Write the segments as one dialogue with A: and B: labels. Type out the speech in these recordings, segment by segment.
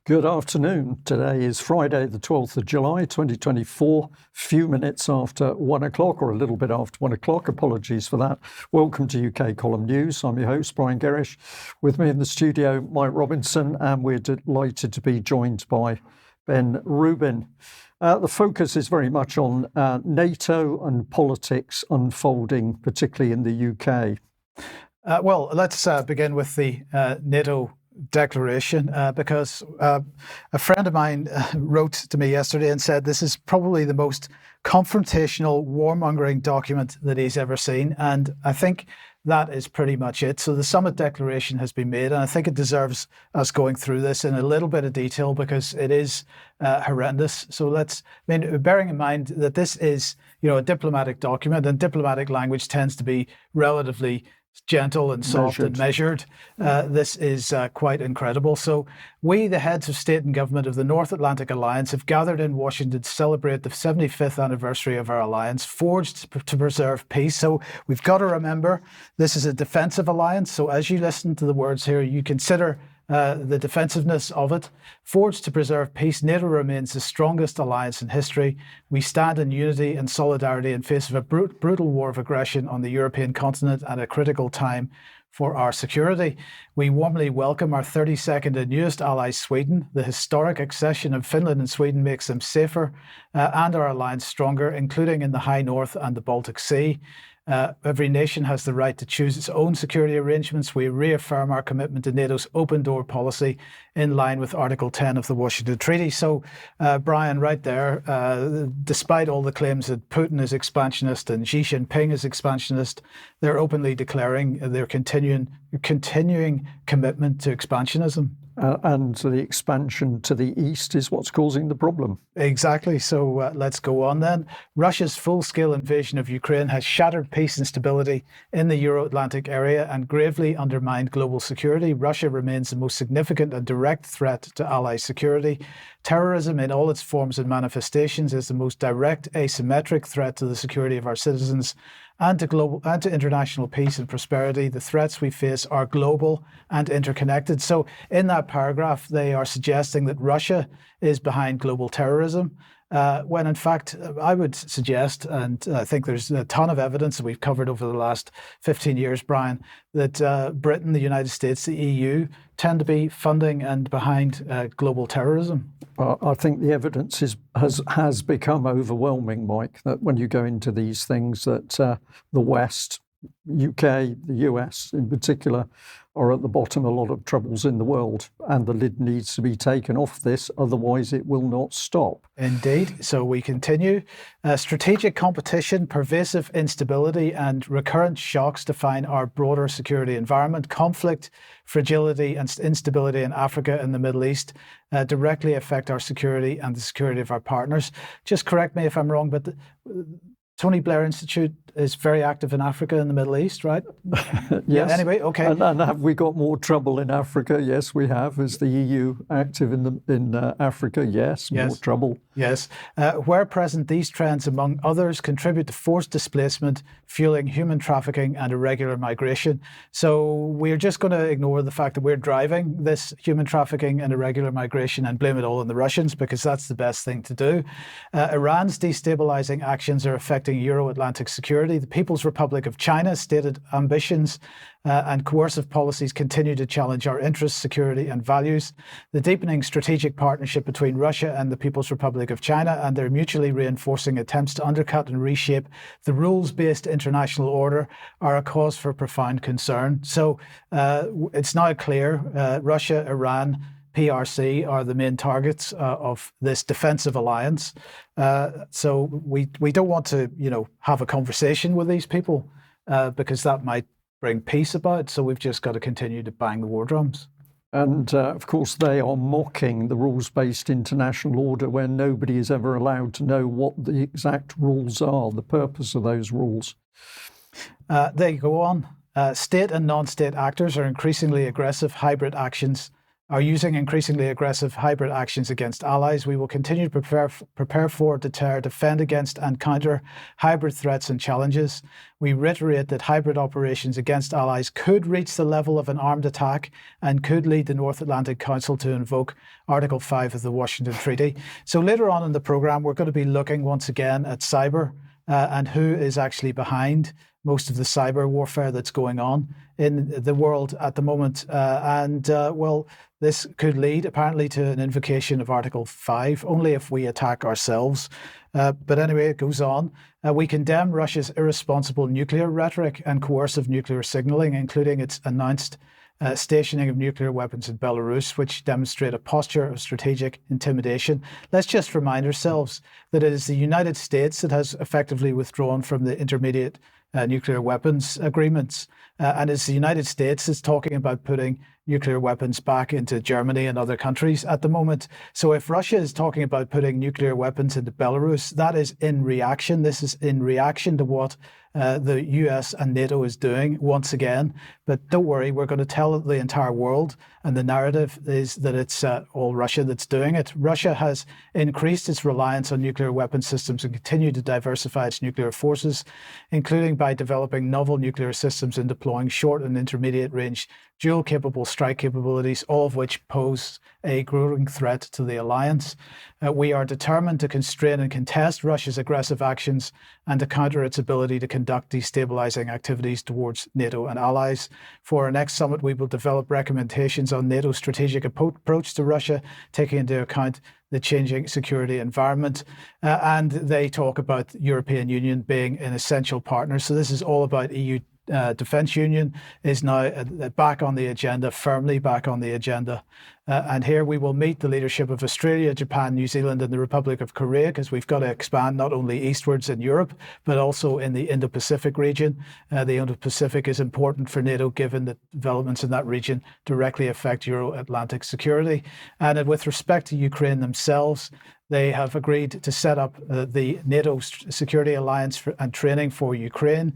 A: Good afternoon. Today is Friday, the 12th of July, 2024, few minutes after 1 o'clock, or a little bit after 1 o'clock. Apologies for that. Welcome to UK Column News. I'm your host, Brian Gerrish. With me in the studio, Mike Robinson, and we're delighted to be joined by Ben Rubin. The focus is very much on NATO and politics unfolding, particularly in the UK.
B: Well, let's begin with the NATO declaration because a friend of mine wrote to me yesterday and said this is probably the most confrontational, warmongering document that he's ever seen. And I think that is pretty much it. So the summit declaration has been made, and I think it deserves us going through this in a little bit of detail because it is horrendous. So bearing in mind that this is, a diplomatic document, and diplomatic language tends to be relatively gentle and soft and measured. This is quite incredible. So we, the heads of state and government of the North Atlantic Alliance, have gathered in Washington to celebrate the 75th anniversary of our alliance, forged to preserve peace. So we've got to remember this is a defensive alliance. So as you listen to the words here, you consider the defensiveness of it. Forged to preserve peace, NATO remains the strongest alliance in history. We stand in unity and solidarity in face of a brutal war of aggression on the European continent at a critical time for our security. We warmly welcome our 32nd and newest ally, Sweden. The historic accession of Finland and Sweden makes them safer and our alliance stronger, including in the High North and the Baltic Sea. Every nation has the right to choose its own security arrangements. We reaffirm our commitment to NATO's open door policy in line with Article 10 of the Washington Treaty. So, Brian, right there, despite all the claims that Putin is expansionist and Xi Jinping is expansionist, they're openly declaring their continuing commitment to expansionism.
A: And the expansion to the east is what's causing the problem.
B: Exactly. So let's go on then. Russia's full-scale invasion of Ukraine has shattered peace and stability in the Euro-Atlantic area and gravely undermined global security. Russia remains the most significant and direct threat to ally security. Terrorism in all its forms and manifestations is the most direct asymmetric threat to the security of our citizens and to international peace and prosperity. The threats we face are global and interconnected. So in that paragraph, they are suggesting that Russia is behind global terrorism, when in fact, I would suggest, and I think there's a ton of evidence that we've covered over the last 15 years, Brian, that Britain, the United States, the EU tend to be funding and behind global terrorism.
A: I think the evidence has become overwhelming, Mike, that when you go into these things that the West, UK, the US in particular, are at the bottom of a lot of troubles in the world, and the lid needs to be taken off this, otherwise it will not stop.
B: Indeed. So we continue. Strategic competition, pervasive instability, and recurrent shocks define our broader security environment. Conflict, fragility, and instability in Africa and the Middle East directly affect our security and the security of our partners. Just correct me if I'm wrong, but the Tony Blair Institute is very active in Africa and the Middle East, right?
A: Yes.
B: Yeah, anyway, okay.
A: And have we got more trouble in Africa? Yes, we have. Is the EU active in Africa? Yes, more trouble.
B: Yes. Where present, these trends, among others, contribute to forced displacement, fueling human trafficking and irregular migration. So we're just going to ignore the fact that we're driving this human trafficking and irregular migration and blame it all on the Russians, because that's the best thing to do. Iran's destabilizing actions are affecting Euro-Atlantic security. The People's Republic of China's stated ambitions and coercive policies continue to challenge our interests, security and values. The deepening strategic partnership between Russia and the People's Republic of China and their mutually reinforcing attempts to undercut and reshape the rules-based international order are a cause for profound concern. So it's now clear Russia, Iran, PRC are the main targets of this defensive alliance. So we don't want to, have a conversation with these people because that might bring peace about. So we've just got to continue to bang the war drums.
A: And of course, they are mocking the rules-based international order where nobody is ever allowed to know what the exact rules are, the purpose of those rules.
B: They go on. State and non-state actors are increasingly aggressive hybrid actions are using increasingly aggressive hybrid actions against allies. We will continue to prepare for, deter, defend against and counter hybrid threats and challenges. We reiterate that hybrid operations against allies could reach the level of an armed attack and could lead the North Atlantic Council to invoke Article 5 of the Washington Treaty. So later on in the programme, we're going to be looking once again at cyber and who is actually behind most of the cyber warfare that's going on in the world at the moment. Well, this could lead apparently to an invocation of Article 5, only if we attack ourselves. But anyway, it goes on. We condemn Russia's irresponsible nuclear rhetoric and coercive nuclear signaling, including its announced stationing of nuclear weapons in Belarus, which demonstrate a posture of strategic intimidation. Let's just remind ourselves that it is the United States that has effectively withdrawn from the intermediate nuclear weapons agreements. And it's the United States that's talking about putting nuclear weapons back into Germany and other countries at the moment. So if Russia is talking about putting nuclear weapons into Belarus, that is in reaction. This is in reaction to what the US and NATO is doing once again. But don't worry, we're going to tell the entire world, and the narrative is that it's all Russia that's doing it. Russia has increased its reliance on nuclear weapon systems and continued to diversify its nuclear forces, including by developing novel nuclear systems and deploying short and intermediate range dual-capable strike capabilities, all of which pose a growing threat to the alliance. We are determined to constrain and contest Russia's aggressive actions and to counter its ability to conduct destabilizing activities towards NATO and allies. For our next summit, we will develop recommendations on NATO's strategic approach to Russia, taking into account the changing security environment. And they talk about the European Union being an essential partner. So this is all about EU Defence Union is now back on the agenda, firmly back on the agenda. And here we will meet the leadership of Australia, Japan, New Zealand and the Republic of Korea, because we've got to expand not only eastwards in Europe, but also in the Indo-Pacific region. The Indo-Pacific is important for NATO, given that developments in that region directly affect Euro-Atlantic security. And with respect to Ukraine themselves, they have agreed to set up the NATO Security Alliance and training for Ukraine.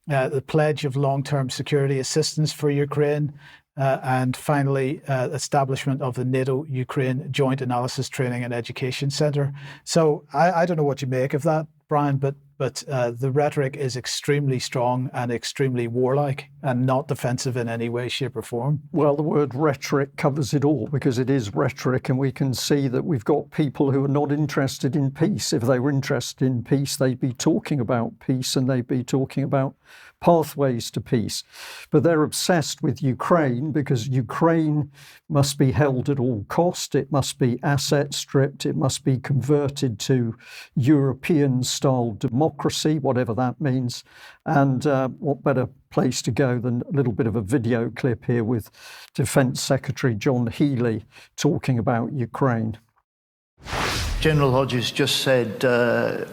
B: The pledge of long-term security assistance for Ukraine, and finally, establishment of the NATO-Ukraine Joint Analysis Training and Education Centre. So I don't know what you make of that, Brian, but the rhetoric is extremely strong and extremely warlike and not defensive in any way, shape or form.
A: Well, the word rhetoric covers it all, because it is rhetoric, and we can see that we've got people who are not interested in peace. If they were interested in peace, they'd be talking about peace and they'd be talking about pathways to peace. But they're obsessed with Ukraine, because Ukraine must be held at all cost. It must be asset stripped. It must be converted to European-style democracy, whatever that means. And what better place to go than a little bit of a video clip here with Defence Secretary John Healey talking about Ukraine.
C: General Hodges just said,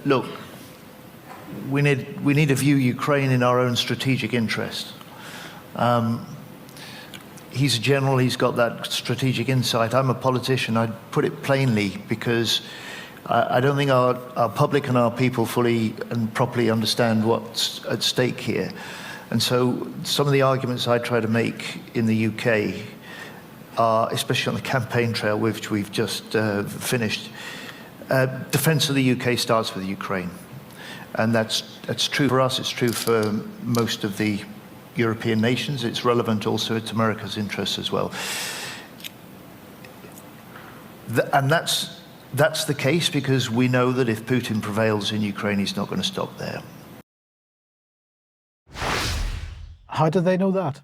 C: look, we need to view Ukraine in our own strategic interest. He's a general, he's got that strategic insight. I'm a politician, I'd put it plainly, because I don't think our public and our people fully and properly understand what's at stake here. And so some of the arguments I try to make in the UK are, especially on the campaign trail, which we've just finished, defence of the UK starts with Ukraine. And that's true for us, it's true for most of the European nations, it's relevant also to America's interests as well. And that's the case because we know that if Putin prevails in Ukraine, he's not going to stop there.
B: How do they know that?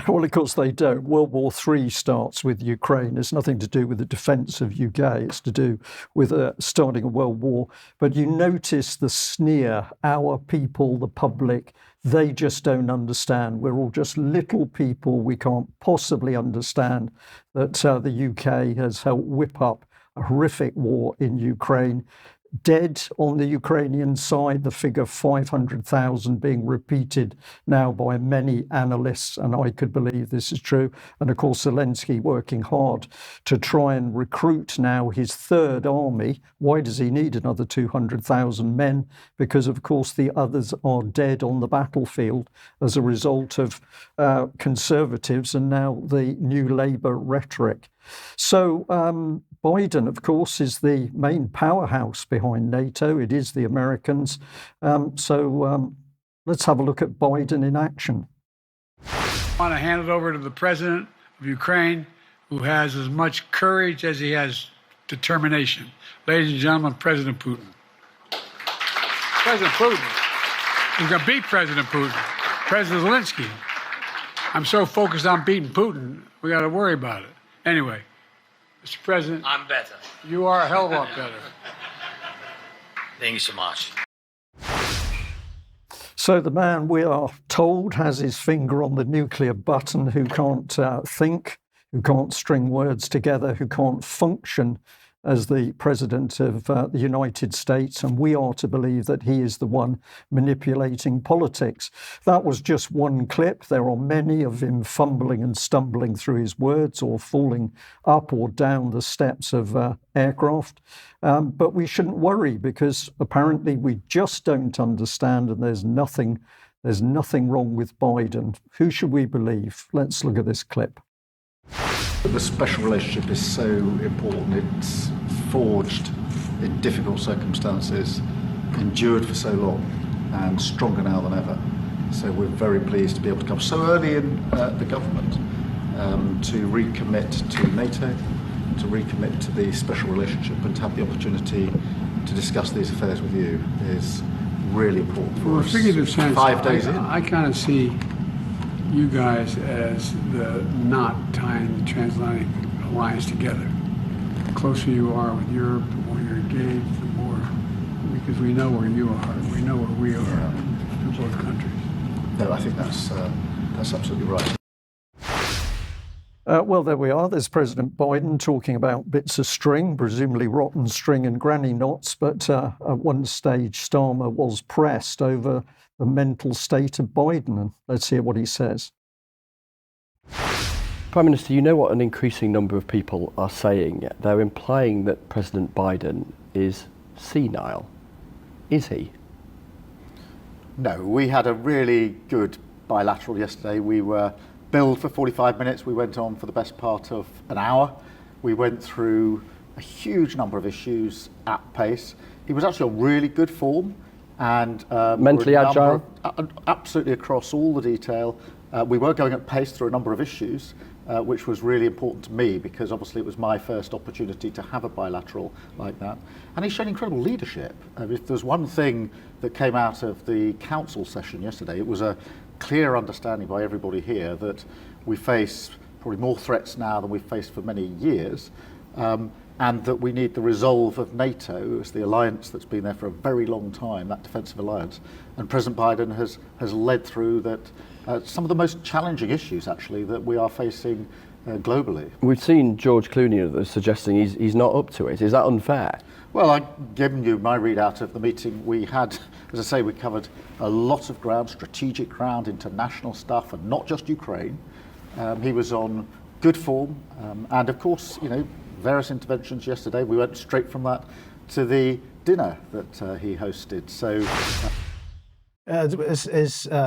A: Well, of course they don't. World War III starts with Ukraine. It's nothing to do with the defence of UK. It's to do with starting a world war. But you notice the sneer, our people, the public, they just don't understand. We're all just little people. We can't possibly understand that the UK has helped whip up a horrific war in Ukraine. Dead on the Ukrainian side, the figure 500,000 being repeated now by many analysts, and I could believe this is true. And of course, Zelensky working hard to try and recruit now his third army. Why does he need another 200,000 men? Because of course the others are dead on the battlefield as a result of Conservatives and now the New Labour rhetoric. So Biden, of course, is the main powerhouse behind NATO. It is the Americans. Let's have a look at Biden in action.
D: I want to hand it over to the president of Ukraine, who has as much courage as he has determination. Ladies and gentlemen, President Putin. President Putin. He's going to beat President Putin. President Zelensky. I'm so focused on beating Putin, we got to worry about it. Anyway, Mr. President.
E: I'm better.
D: You are a hell of a lot better.
E: Thank you so much.
A: So the man, we are told, has his finger on the nuclear button, who can't think, who can't string words together, who can't function as the President of the United States, and we are to believe that he is the one manipulating politics. That was just one clip. There are many of him fumbling and stumbling through his words or falling up or down the steps of aircraft. But we shouldn't worry, because apparently we just don't understand, and there's nothing wrong with Biden. Who should we believe? Let's look at this clip.
F: The special relationship is so important. It's forged in difficult circumstances, endured for so long, and stronger now than ever. So we're very pleased to be able to come so early in the government to recommit to NATO, to recommit to the special relationship, and to have the opportunity to discuss these affairs with you is really important for us.
D: Figurative sense,
F: 5 days in.
D: I kind of see you guys as the knot tying the transatlantic alliance together. The closer you are with Europe, the more you're engaged, the more, because we know where you are, we know where we are in both countries.
F: No, I think that's absolutely right.
A: Well, there we are. There's President Biden talking about bits of string, presumably rotten string and granny knots. But at one stage, Starmer was pressed over the mental state of Biden. And let's hear what he says.
G: Prime Minister, you know what an increasing number of people are saying? They're implying that President Biden is senile. Is he?
H: No, we had a really good bilateral yesterday. We were billed for 45 minutes. We went on for the best part of an hour. We went through a huge number of issues at pace. He was actually on really good form and
G: mentally agile.
H: Absolutely across all the detail. We were going at pace through a number of issues, which was really important to me because obviously it was my first opportunity to have a bilateral like that. And he's shown incredible leadership. If there's one thing that came out of the council session yesterday, it was a clear understanding by everybody here that we face probably more threats now than we've faced for many years, and that we need the resolve of NATO as the alliance that's been there for a very long time, that defensive alliance. And President Biden has led through that some of the most challenging issues actually that we are facing globally.
G: We've seen George Clooney suggesting he's not up to it. Is that unfair?
H: Well, I've given you my readout of the meeting. We had, as I say, we covered a lot of ground, strategic ground, international stuff, and not just Ukraine. He was on good form, and of course, you know, various interventions yesterday. We went straight from that to the dinner that he hosted. So.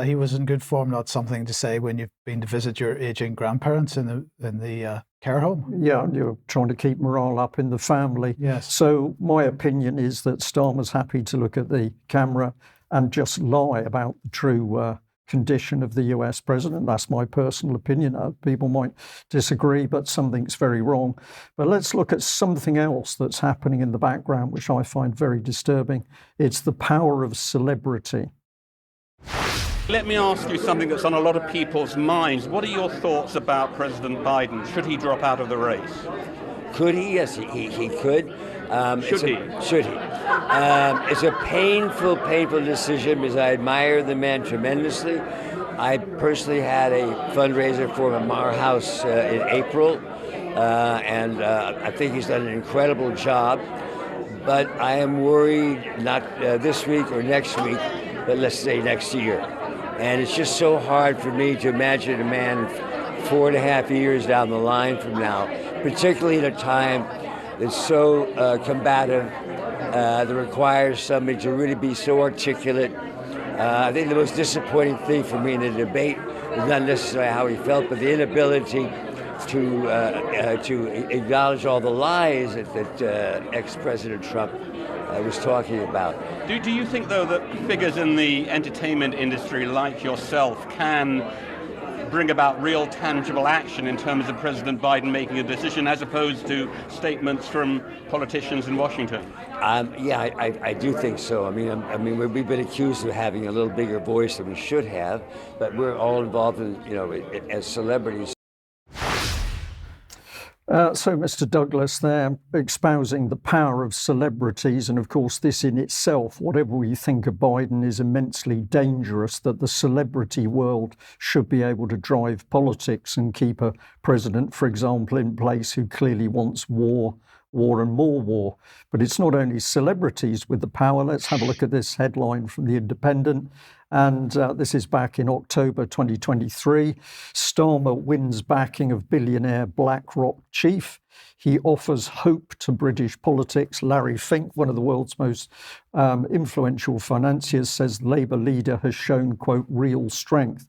B: He was in good form not something to say when you've been to visit your aging grandparents in the care home?
A: Yeah, and you're trying to keep morale up in the family.
B: Yes.
A: So my opinion is that Starmer's happy to look at the camera and just lie about the true condition of the US president. That's my personal opinion. People might disagree, but something's very wrong. But let's look at something else that's happening in the background, which I find very disturbing. It's the power of celebrity.
I: Let me ask you something that's on a lot of people's minds. What are your thoughts about President Biden? Should he drop out of the race?
J: Could he? Yes, he could.
I: Should he?
J: Should he? It's a painful decision because I admire the man tremendously. I personally had a fundraiser for him at Mar House in April, and I think he's done an incredible job. But I am worried, not this week or next week, but let's say next year. And it's just so hard for me to imagine a man 4.5 years down the line from now, particularly at a time that's so combative, that requires somebody to really be so articulate. I think the most disappointing thing for me in the debate was not necessarily how he felt, but the inability to acknowledge all the lies that ex-President Trump was talking about.
I: Do you think, though, that figures in the entertainment industry like yourself can bring about real tangible action in terms of President Biden making a decision as opposed to statements from politicians in Washington?
J: Yeah, I do think so. I mean, we've been accused of having a little bigger voice than we should have, but we're all involved in, as celebrities.
A: So, Mr. Douglas, they're espousing the power of celebrities. And of course, this in itself, whatever we think of Biden, is immensely dangerous, that the celebrity world should be able to drive politics and keep a president, for example, in place who clearly wants war and more war. But it's not only celebrities with the power. Let's have a look at this headline from The Independent. And this is back in October 2023. Starmer wins backing of billionaire BlackRock chief. He offers hope to British politics. Larry Fink, one of the world's most influential financiers, says Labour leader has shown, quote, real strength.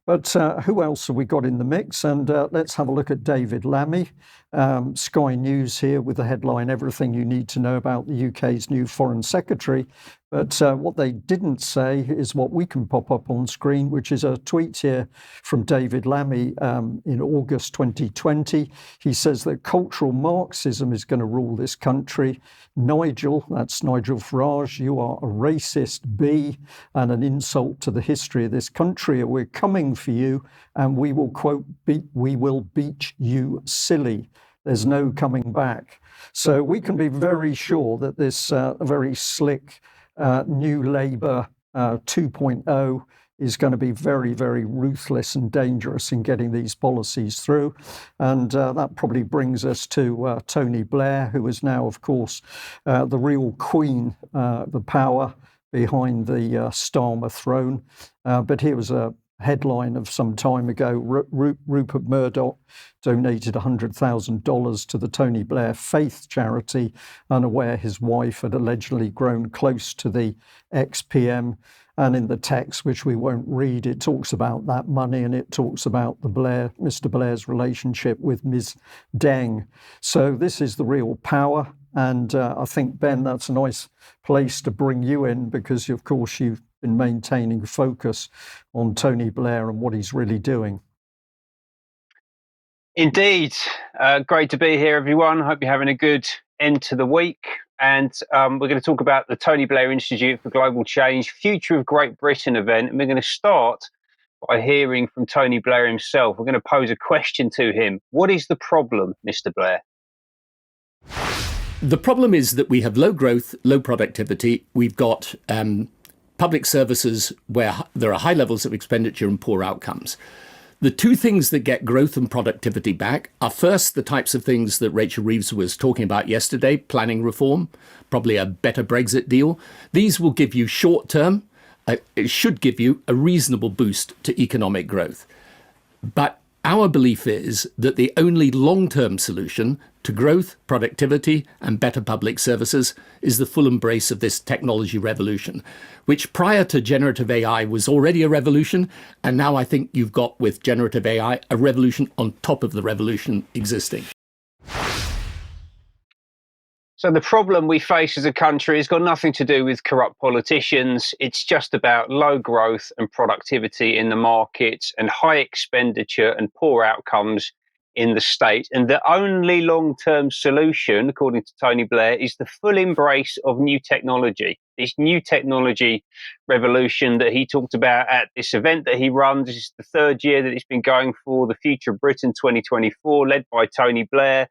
A: But who else have we got in the mix? And let's have a look at David Lammy. Sky News here with the headline, Everything You Need to Know About the UK's new Foreign Secretary. But what they didn't say is what we can pop up on screen, which is a tweet here from David Lammy in August 2020. He says that cultural Marxism is going to rule this country. Nigel, that's Nigel Farage, you are a racist B and an insult to the history of this country. We're coming for you and we will, quote, we will beat you silly. There's no coming back. So we can be very sure that this very slick new Labour 2.0 is going to be very, very ruthless and dangerous in getting these policies through. And that probably brings us to Tony Blair, who is now, of course, the real queen, the power behind the Starmer throne. But here was a headline of some time ago. Rupert Murdoch donated $100,000 to the Tony Blair Faith charity, unaware his wife had allegedly grown close to the ex-PM. And in the text, which we won't read, it talks about that money and it talks about the Mr. Blair's relationship with Ms. Deng. So this is the real power. And I think, Ben, that's a nice place to bring you in because, of course, you've been maintaining focus on Tony Blair and what he's really doing.
K: Indeed. Great to be here, everyone. Hope you're having a good end to the week. And we're going to talk about the Tony Blair Institute for Global Change Future of Great Britain event. And we're going to start by hearing from Tony Blair himself. We're going to pose a question to him. What is the problem, Mr. Blair?
L: The problem is that we have low growth, low productivity. We've got public services where there are high levels of expenditure and poor outcomes. The two things that get growth and productivity back are first the types of things that Rachel Reeves was talking about yesterday, planning reform, probably a better Brexit deal. These will give you short term, it should give you a reasonable boost to economic growth. But our belief is that the only long-term solution to growth, productivity, and better public services is the full embrace of this technology revolution, which prior to generative AI was already a revolution. And now I think you've got with generative AI a revolution on top of the revolution existing.
K: So the problem we face as a country has got nothing to do with corrupt politicians. It's just about low growth and productivity in the markets and high expenditure and poor outcomes in the state. And the only long-term solution, according to Tony Blair, is the full embrace of new technology. This new technology revolution that he talked about at this event that he runs. This is the third year that it's been going for, the Future of Britain 2024, led by Tony Blair.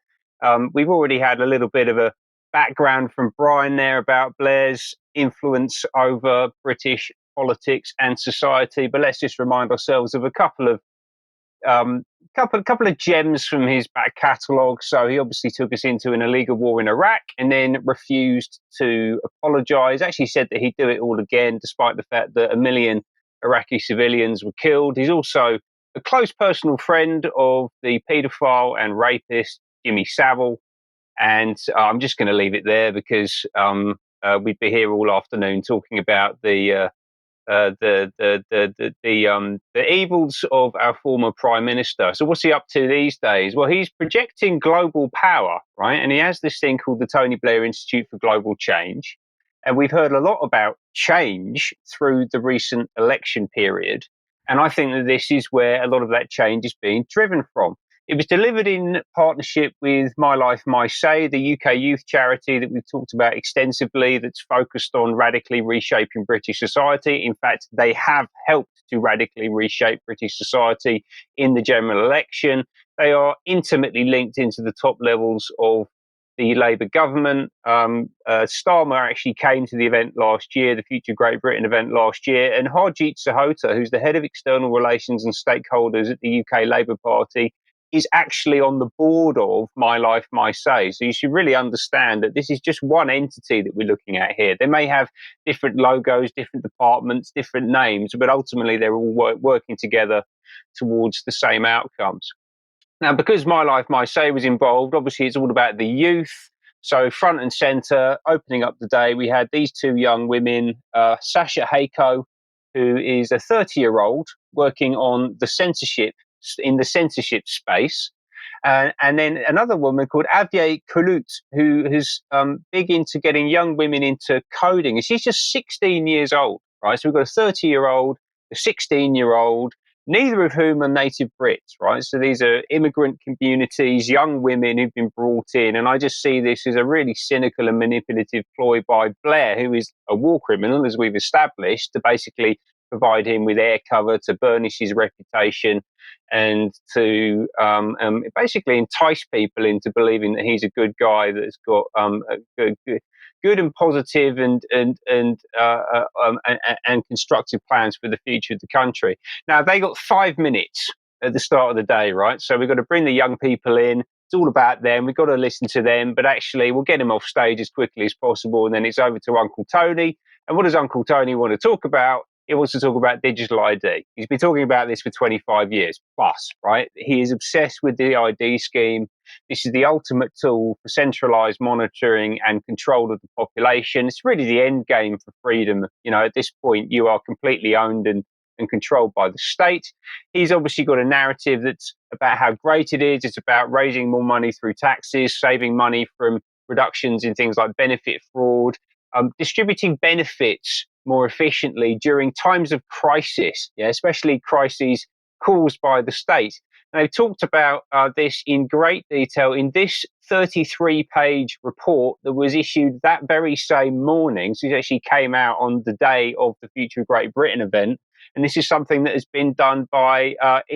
K: We've already had a little bit of a background from Brian there about Blair's influence over British politics and society, but let's just remind ourselves of a couple of gems from his back catalogue. So he obviously took us into an illegal war in Iraq and then refused to apologise. Actually said that he'd do it all again, despite the fact that 1 million Iraqi civilians were killed. He's also a close personal friend of the paedophile and rapist Jimmy Savile. And I'm just going to leave it there because we'd be here all afternoon talking about the evils of our former prime minister. So what's he up to these days? Well, he's projecting global power, right? And he has this thing called the Tony Blair Institute for Global Change. And we've heard a lot about change through the recent election period. And I think that this is where a lot of that change is being driven from. It was delivered in partnership with My Life, My Say, the UK youth charity that we've talked about extensively, that's focused on radically reshaping British society. In fact, they have helped to radically reshape British society in the general election. They are intimately linked into the top levels of the Labour government. Starmer actually came to the event last year, the Future Great Britain event last year, and Harjeet Sahota, who's the head of external relations and stakeholders at the UK Labour Party, is actually on the board of My Life, My Say. So you should really understand that this is just one entity that we're looking at here. They may have different logos, different departments, different names, but ultimately they're all working together towards the same outcomes. Now, because My Life, My Say was involved, obviously it's all about the youth. So front and centre, opening up the day, we had these two young women, Sasha Hayko, who is a 30-year-old working on the censorship, in the censorship space. And then another woman called Avye Kulut, who is big into getting young women into coding. And she's just 16 years old, right? So we've got a 30-year-old, a 16-year-old, neither of whom are native Brits, right? So these are immigrant communities, young women who've been brought in. And I just see this as a really cynical and manipulative ploy by Blair, who is a war criminal, as we've established, to basically provide him with air cover, to burnish his reputation, and to basically entice people into believing that he's a good guy that's got good and positive and constructive plans for the future of the country. Now, they got 5 minutes at the start of the day, right? So we've got to bring the young people in. It's all about them. We've got to listen to them, but actually we'll get them off stage as quickly as possible. And then it's over to Uncle Tony. And what does Uncle Tony want to talk about? He wants to talk about digital ID. He's been talking about this for 25 years plus, right? He is obsessed with the ID scheme. This is the ultimate tool for centralized monitoring and control of the population. It's really the end game for freedom. You know, at this point, you are completely owned and controlled by the state. He's obviously got a narrative that's about how great it is. It's about raising more money through taxes, saving money from reductions in things like benefit fraud, distributing benefits more efficiently during times of crisis, especially crises caused by the state. And they've talked about this in great detail in this 33-page report that was issued that very same morning. So it actually came out on the day of the Future Great Britain event. And this is something that has been done by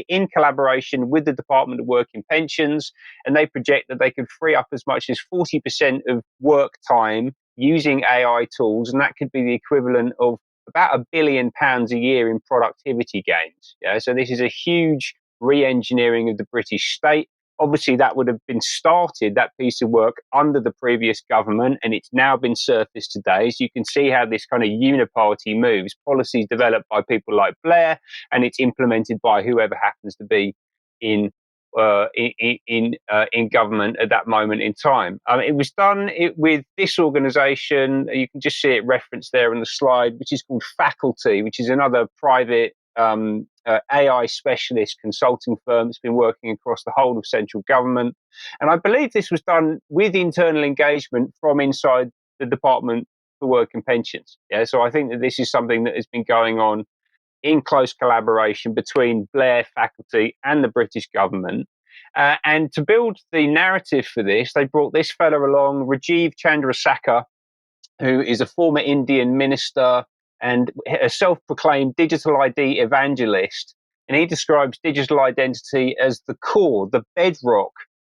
K: in collaboration with the Department of Work and Pensions. And they project that they could free up as much as 40% of work time using AI tools, and that could be the equivalent of about £1 billion a year in productivity gains. So this is a huge re-engineering of the British state. Obviously, that would have been started, that piece of work, under the previous government, and it's now been surfaced today. So you can see how this kind of uniparty moves. Policies developed by people like Blair, and it's implemented by whoever happens to be in government at that moment in time. It was done with this organisation. You can just see it referenced there on the slide, which is called Faculty, which is another private AI specialist consulting firm that's been working across the whole of central government. And I believe this was done with internal engagement from inside the Department for Work and Pensions. So I think that this is something that has been going on in close collaboration between Blair, Faculty and the British government. And to build the narrative for this, they brought this fella along, Rajiv Chandrasekhar, who is a former Indian minister and a self-proclaimed digital ID evangelist. And he describes digital identity as the core, the bedrock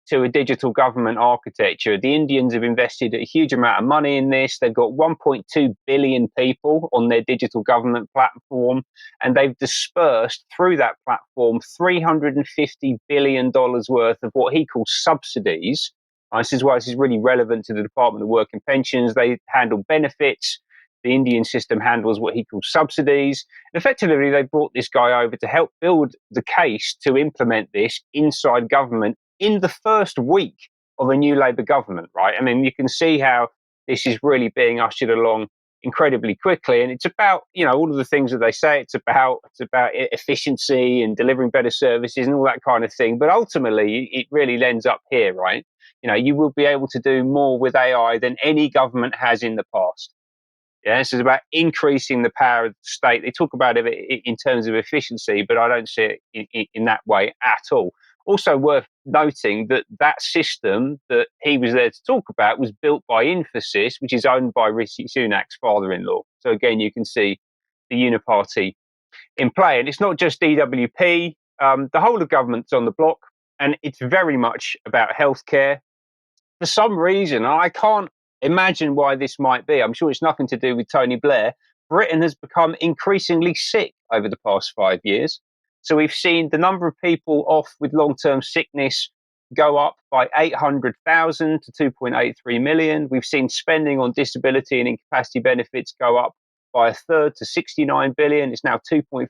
K: to a digital government architecture. The Indians have invested a huge amount of money in this. They've got 1.2 billion people on their digital government platform, and they've dispersed through that platform $350 billion worth of what he calls subsidies. This is why this is really relevant to the Department of Work and Pensions. They handle benefits. The Indian system handles what he calls subsidies. And effectively, they brought this guy over to help build the case to implement this inside government in the first week of a new Labour government, right? I mean, you can see how this is really being ushered along incredibly quickly. And it's about, all of the things that they say. It's about efficiency and delivering better services and all that kind of thing. But ultimately, it really ends up here, right? You will be able to do more with AI than any government has in the past. Yeah, this is about increasing the power of the state. They talk about it in terms of efficiency, but I don't see it in that way at all. Also worth noting that system that he was there to talk about was built by Infosys, which is owned by Rishi Sunak's father-in-law. So again, you can see the uniparty in play. And it's not just DWP. The whole of government's on the block, and it's very much about healthcare. For some reason, I can't imagine why this might be. I'm sure it's nothing to do with Tony Blair. Britain has become increasingly sick over the past 5 years. So we've seen the number of people off with long-term sickness go up by 800,000 to 2.83 million. We've seen spending on disability and incapacity benefits go up by a third to 69 billion. It's now 2.5%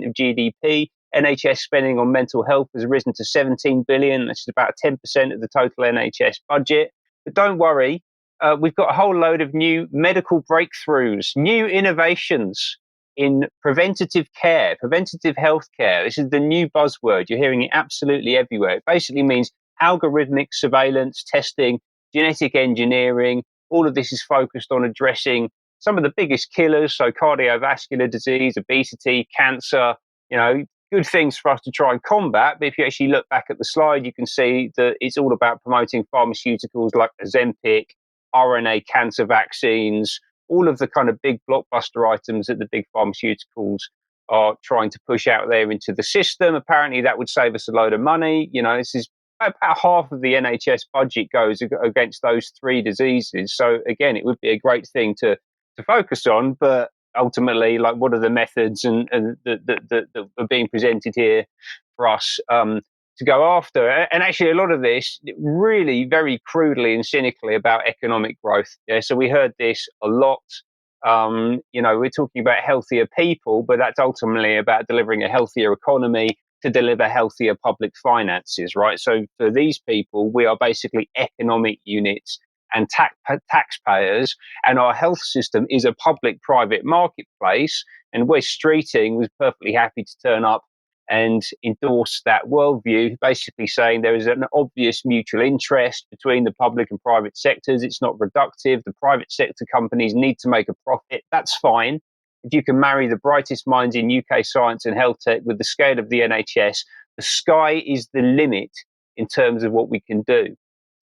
K: of GDP. NHS spending on mental health has risen to 17 billion. That's about 10% of the total NHS budget. But don't worry, we've got a whole load of new medical breakthroughs, new innovations in preventative care, preventative health care. This is the new buzzword. You're hearing it absolutely everywhere. It basically means algorithmic surveillance, testing, genetic engineering. All of this is focused on addressing some of the biggest killers, so cardiovascular disease, obesity, cancer, good things for us to try and combat. But if you actually look back at the slide, you can see that it's all about promoting pharmaceuticals like Ozempic, RNA cancer vaccines, all of the kind of big blockbuster items that the big pharmaceuticals are trying to push out there into the system. Apparently that would save us a load of money. This is about half of the NHS budget goes against those three diseases. So again, it would be a great thing to focus on, but ultimately, like, what are the methods and that are being presented here for us to go after? And actually, a lot of this really very crudely and cynically about economic growth. Yeah, so we heard this a lot. We're talking about healthier people, but that's ultimately about delivering a healthier economy to deliver healthier public finances, right? So for these people, we are basically economic units and taxpayers, and our health system is a public-private marketplace. And Wes Streeting was perfectly happy to turn up and endorse that worldview, basically saying there is an obvious mutual interest between the public and private sectors. It's not reductive. The private sector companies need to make a profit. That's fine. If you can marry the brightest minds in UK science and health tech with the scale of the NHS, the sky is the limit in terms of what we can do.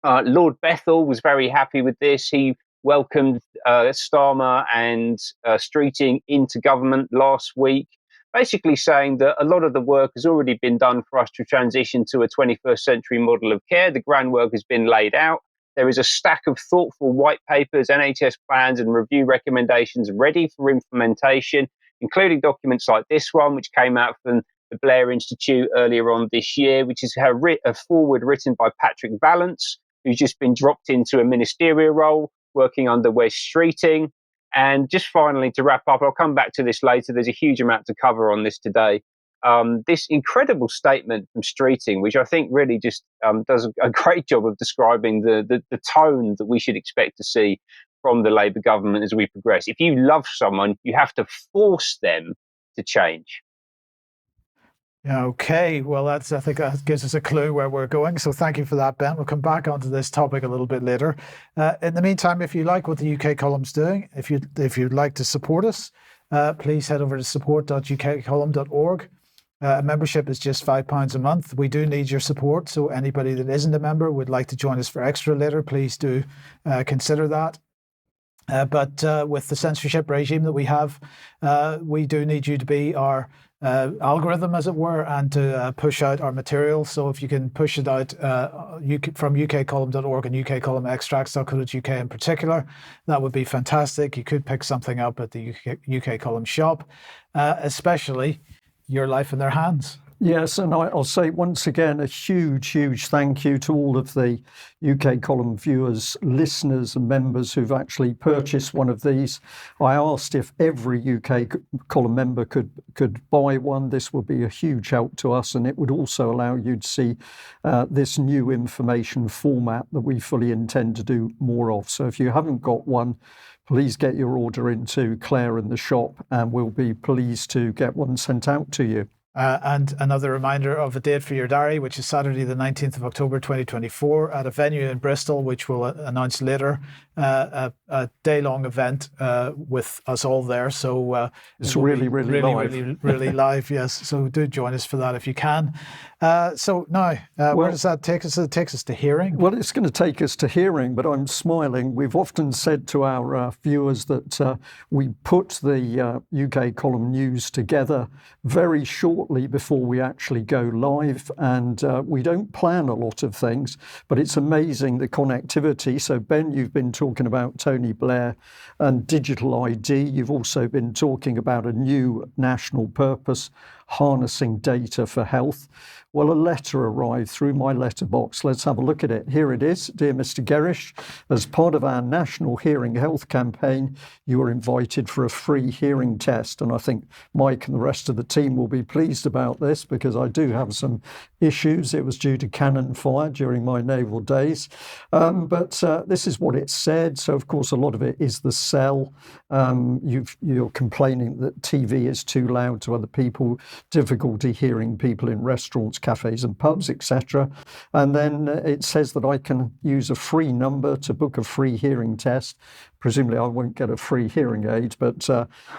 K: Lord Bethell was very happy with this. He welcomed Starmer and Streeting into government last week, basically saying that a lot of the work has already been done for us to transition to a 21st century model of care. The groundwork has been laid out. There is a stack of thoughtful white papers, NHS plans and review recommendations ready for implementation, including documents like this one, which came out from the Blair Institute earlier on this year, which is a forward written by Patrick Vallance, who's just been dropped into a ministerial role working under Wes Streeting. And just finally, to wrap up, I'll come back to this later. There's a huge amount to cover on this today. This incredible statement from Streeting, which I think really just does a great job of describing the tone that we should expect to see from the Labour government as we progress. If you love someone, you have to force them to change.
B: Okay, well, I think that gives us a clue where we're going. So thank you for that, Ben. We'll come back onto this topic a little bit later. In the meantime, if you like what the UK column's doing, if you'd like to support us, please head over to support.ukcolumn.org. A membership is just £5 a month. We do need your support. So anybody that isn't a member would like to join us for extra later, please do consider that. But with the censorship regime that we have, we do need you to be our algorithm, as it were, and to push out our material. So if you can push it out from ukcolumn.org and ukcolumnextracts.co.uk in particular, that would be fantastic. You could pick something up at the UK Column shop, especially Your Life in Their Hands.
A: Yes, and I'll say once again a huge thank you to all of the UK Column viewers, listeners and members who've actually purchased one of these. I asked if every UK Column member could buy one. This would be a huge help to us, and it would also allow you to see this new information format that we fully intend to do more of. So if you haven't got one, please get your order into Claire in the shop, and we'll be pleased to get one sent out to you.
B: And another reminder of a date for your diary, which is Saturday the 19th of October 2024 at a venue in Bristol, which we'll announce later, a day-long event with us all there. So
A: it's really live.
B: Really live, yes. So do join us for that if you can. So now, where does that take us? It takes us to hearing.
A: Well, it's going to take us to hearing, but I'm smiling. We've often said to our viewers that we put the UK column news together very shortly before we actually go live, and we don't plan a lot of things, but it's amazing the connectivity. So Ben, you've been talking about Tony Blair and digital ID. You've also been talking about a new national purpose, harnessing data for health. Well, a letter arrived through my letterbox. Let's have a look at it. Here it is. Dear Mr. Gerrish, as part of our National Hearing Health campaign, you are invited for a free hearing test. And I think Mike and the rest of the team will be pleased about this, because I do have some issues. It was due to cannon fire during my naval days. But this is what it said. So, of course, a lot of it is the sell. You're complaining that TV is too loud to other people, difficulty hearing people in restaurants, cafes and pubs, etc. And then it says that I can use a free number to book a free hearing test. Presumably I won't get a free hearing aid, but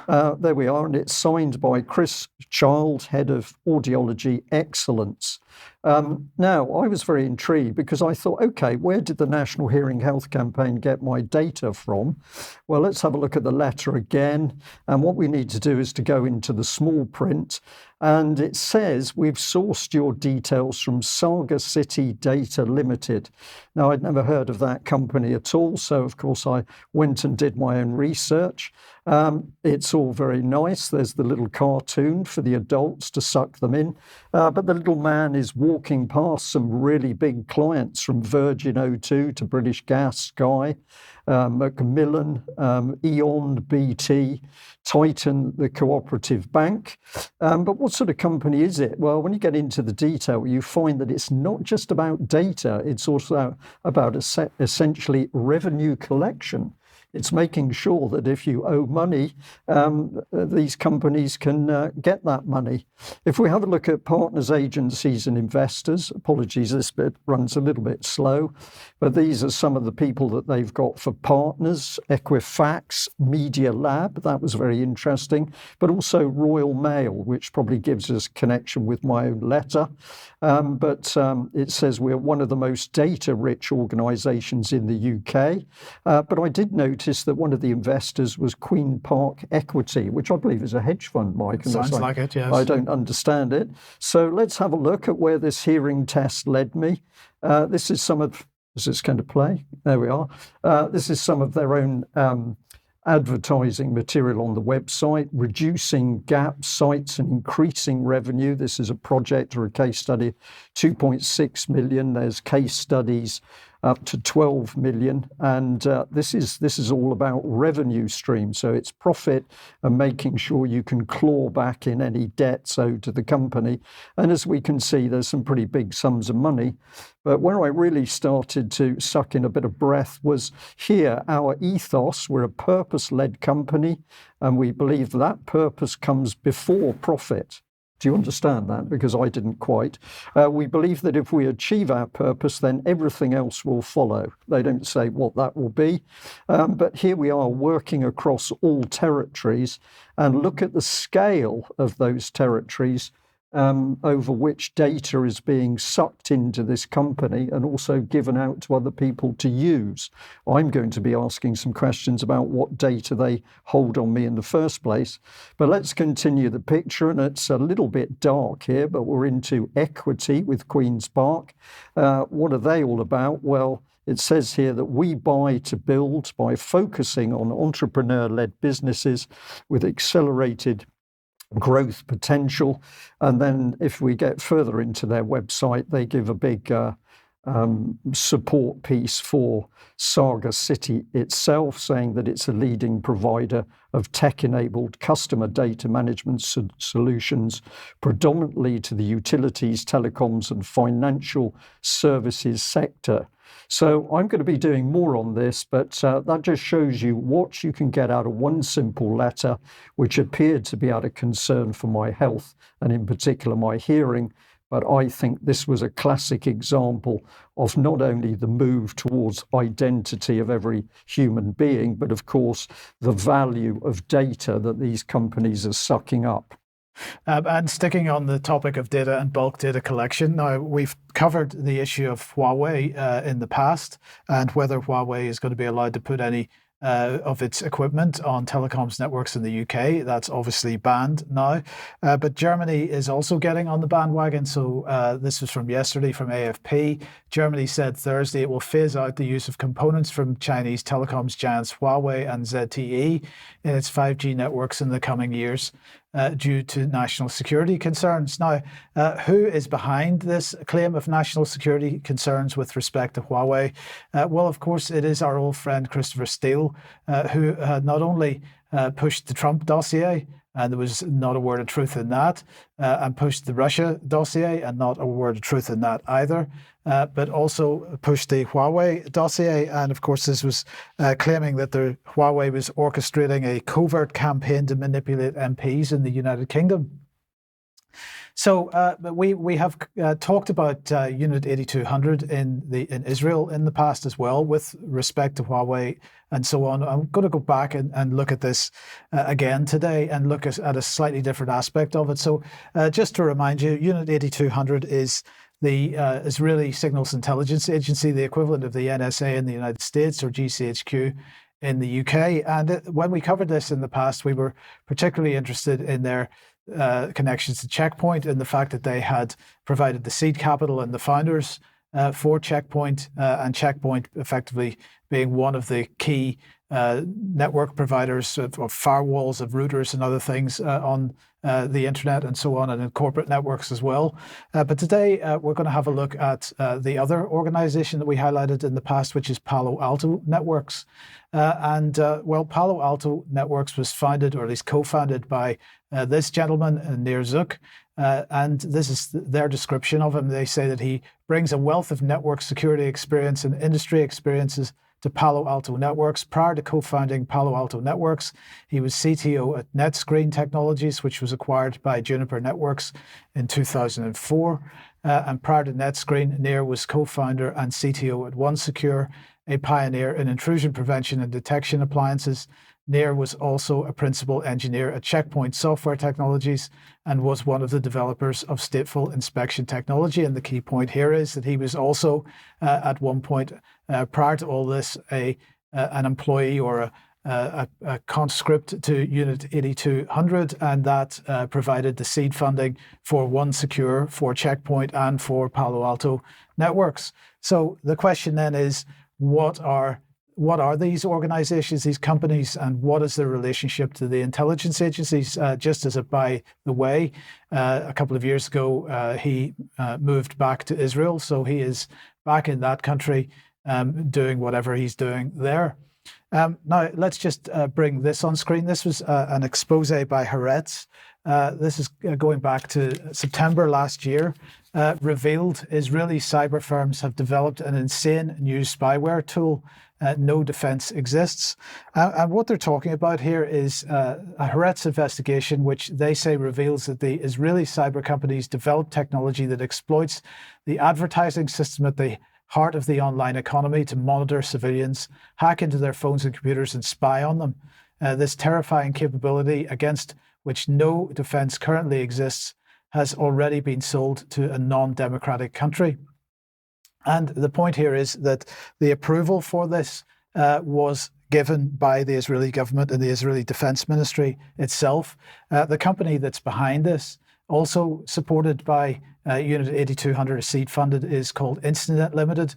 A: there we are. And it's signed by Chris Child, Head of Audiology Excellence. Now, I was very intrigued because I thought, okay, where did the National Hearing Health Campaign get my data from? Well, let's have a look at the letter again. And what we need to do is to go into the small print. And it says, we've sourced your details from Sagacity Data Limited. Now, I'd never heard of that company at all. So, of course, I went and did my own research. It's all very nice. There's the little cartoon for the adults to suck them in. But the little man is walking past some really big clients, from Virgin O2 to British Gas, Sky, Macmillan, Eon, BT, Titan, the Cooperative Bank. But what sort of company is it? Well, when you get into the detail, you find that it's not just about data, it's also about essentially revenue collection. It's making sure that if you owe money, these companies can get that money. If we have a look at partners, agencies and investors, apologies, this bit runs a little bit slow, but these are some of the people that they've got for partners: Equifax, Media Lab, that was very interesting, but also Royal Mail, which probably gives us connection with my own letter. But it says we're one of the most data-rich organisations in the UK. But I did notice that one of the investors was Queen Park Equity, which I believe is a hedge fund, Mike.
B: Sounds like it, yes.
A: I don't understand it. So let's have a look at where this hearing test led me. This is some of, is this going to play? There we are. This is some of their own advertising material on the website: reducing gap sites and increasing revenue. This is a project or a case study, 2.6 million. There's case studies up to 12 million. And this is all about revenue stream. So it's profit and making sure you can claw back in any debts owed to the company. And as we can see, there's some pretty big sums of money. But where I really started to suck in a bit of breath was here. Our ethos, we're a purpose-led company, and we believe that purpose comes before profit. Do you understand that? Because I didn't quite. We believe that if we achieve our purpose, then everything else will follow. They don't say what that will be. But here we are working across all territories, and look at the scale of those territories over which data is being sucked into this company and also given out to other people to use. I'm going to be asking some questions about what data they hold on me in the first place. But let's continue the picture, and it's a little bit dark here, but we're into equity with Queen's Park. What are they all about? Well, it says here that we buy to build by focusing on entrepreneur-led businesses with accelerated growth potential. And then if we get further into their website, they give a big support piece for Sagacity itself, saying that it's a leading provider of tech-enabled customer data management solutions, predominantly to the utilities, telecoms and financial services sector. So I'm going to be doing more on this, but that just shows you what you can get out of one simple letter, which appeared to be out of concern for my health and in particular my hearing. But I think this was a classic example of not only the move towards identity of every human being, but of course the value of data that these companies are sucking up.
B: And sticking on the topic of data and bulk data collection, now we've covered the issue of Huawei in the past and whether Huawei is going to be allowed to put any of its equipment on telecoms networks in the UK. That's obviously banned now. But Germany is also getting on the bandwagon. So this was from yesterday from AFP. Germany said Thursday it will phase out the use of components from Chinese telecoms giants Huawei and ZTE in its 5G networks in the coming years. Due to national security concerns. Now, who is behind this claim of national security concerns with respect to Huawei? Well, of course, it is our old friend Christopher Steele, who not only pushed the Trump dossier, and there was not a word of truth in that, and pushed the Russia dossier, and not a word of truth in that either, but also pushed the Huawei dossier. And of course, this was claiming that Huawei was orchestrating a covert campaign to manipulate MPs in the United Kingdom. So we have talked about Unit 8200 in Israel in the past as well with respect to Huawei and so on. I'm going to go back and look at this again today and look at a slightly different aspect of it. So just to remind you, Unit 8200 is the Israeli Signals Intelligence Agency, the equivalent of the NSA in the United States or GCHQ in the UK. And when we covered this in the past, we were particularly interested in their connections to Checkpoint and the fact that they had provided the seed capital and the founders for Checkpoint, and Checkpoint effectively being one of the key network providers of firewalls, of routers and other things on the internet and so on, and in corporate networks as well. But today we're going to have a look at the other organization that we highlighted in the past, which is Palo Alto Networks. Well, Palo Alto Networks was founded, or at least co-founded, by this gentleman, Nir Zuk. And this is their description of him. They say that he brings a wealth of network security experience and industry experiences to Palo Alto Networks. Prior to co-founding Palo Alto Networks, he was CTO at NetScreen Technologies, which was acquired by Juniper Networks in 2004. And prior to NetScreen, Nir was co-founder and CTO at OneSecure, a pioneer in intrusion prevention and detection appliances. Nir was also a principal engineer at Checkpoint Software Technologies and was one of the developers of stateful inspection technology. And the key point here is that he was also, at one point prior to all this, an employee or a conscript to Unit 8200, and that provided the seed funding for OneSecure, for Checkpoint, and for Palo Alto Networks. So the question then is, what are these organizations, these companies, and what is their relationship to the intelligence agencies? Just as a by the way, a couple of years ago, he moved back to Israel. So he is back in that country doing whatever he's doing there. Now, let's just bring this on screen. This was an expose by Haaretz. This is going back to September last year. Revealed Israeli cyber firms have developed an insane new spyware tool. No defense exists. And what they're talking about here is a Haaretz investigation, which they say reveals that the Israeli cyber companies developed technology that exploits the advertising system at the heart of the online economy to monitor civilians, hack into their phones and computers, and spy on them. This terrifying capability, against which no defense currently exists, has already been sold to a non-democratic country. And the point here is that the approval for this was given by the Israeli government and the Israeli Defense Ministry itself. The company that's behind this, also supported by Unit 8200, seed funded, is called Instinet Limited.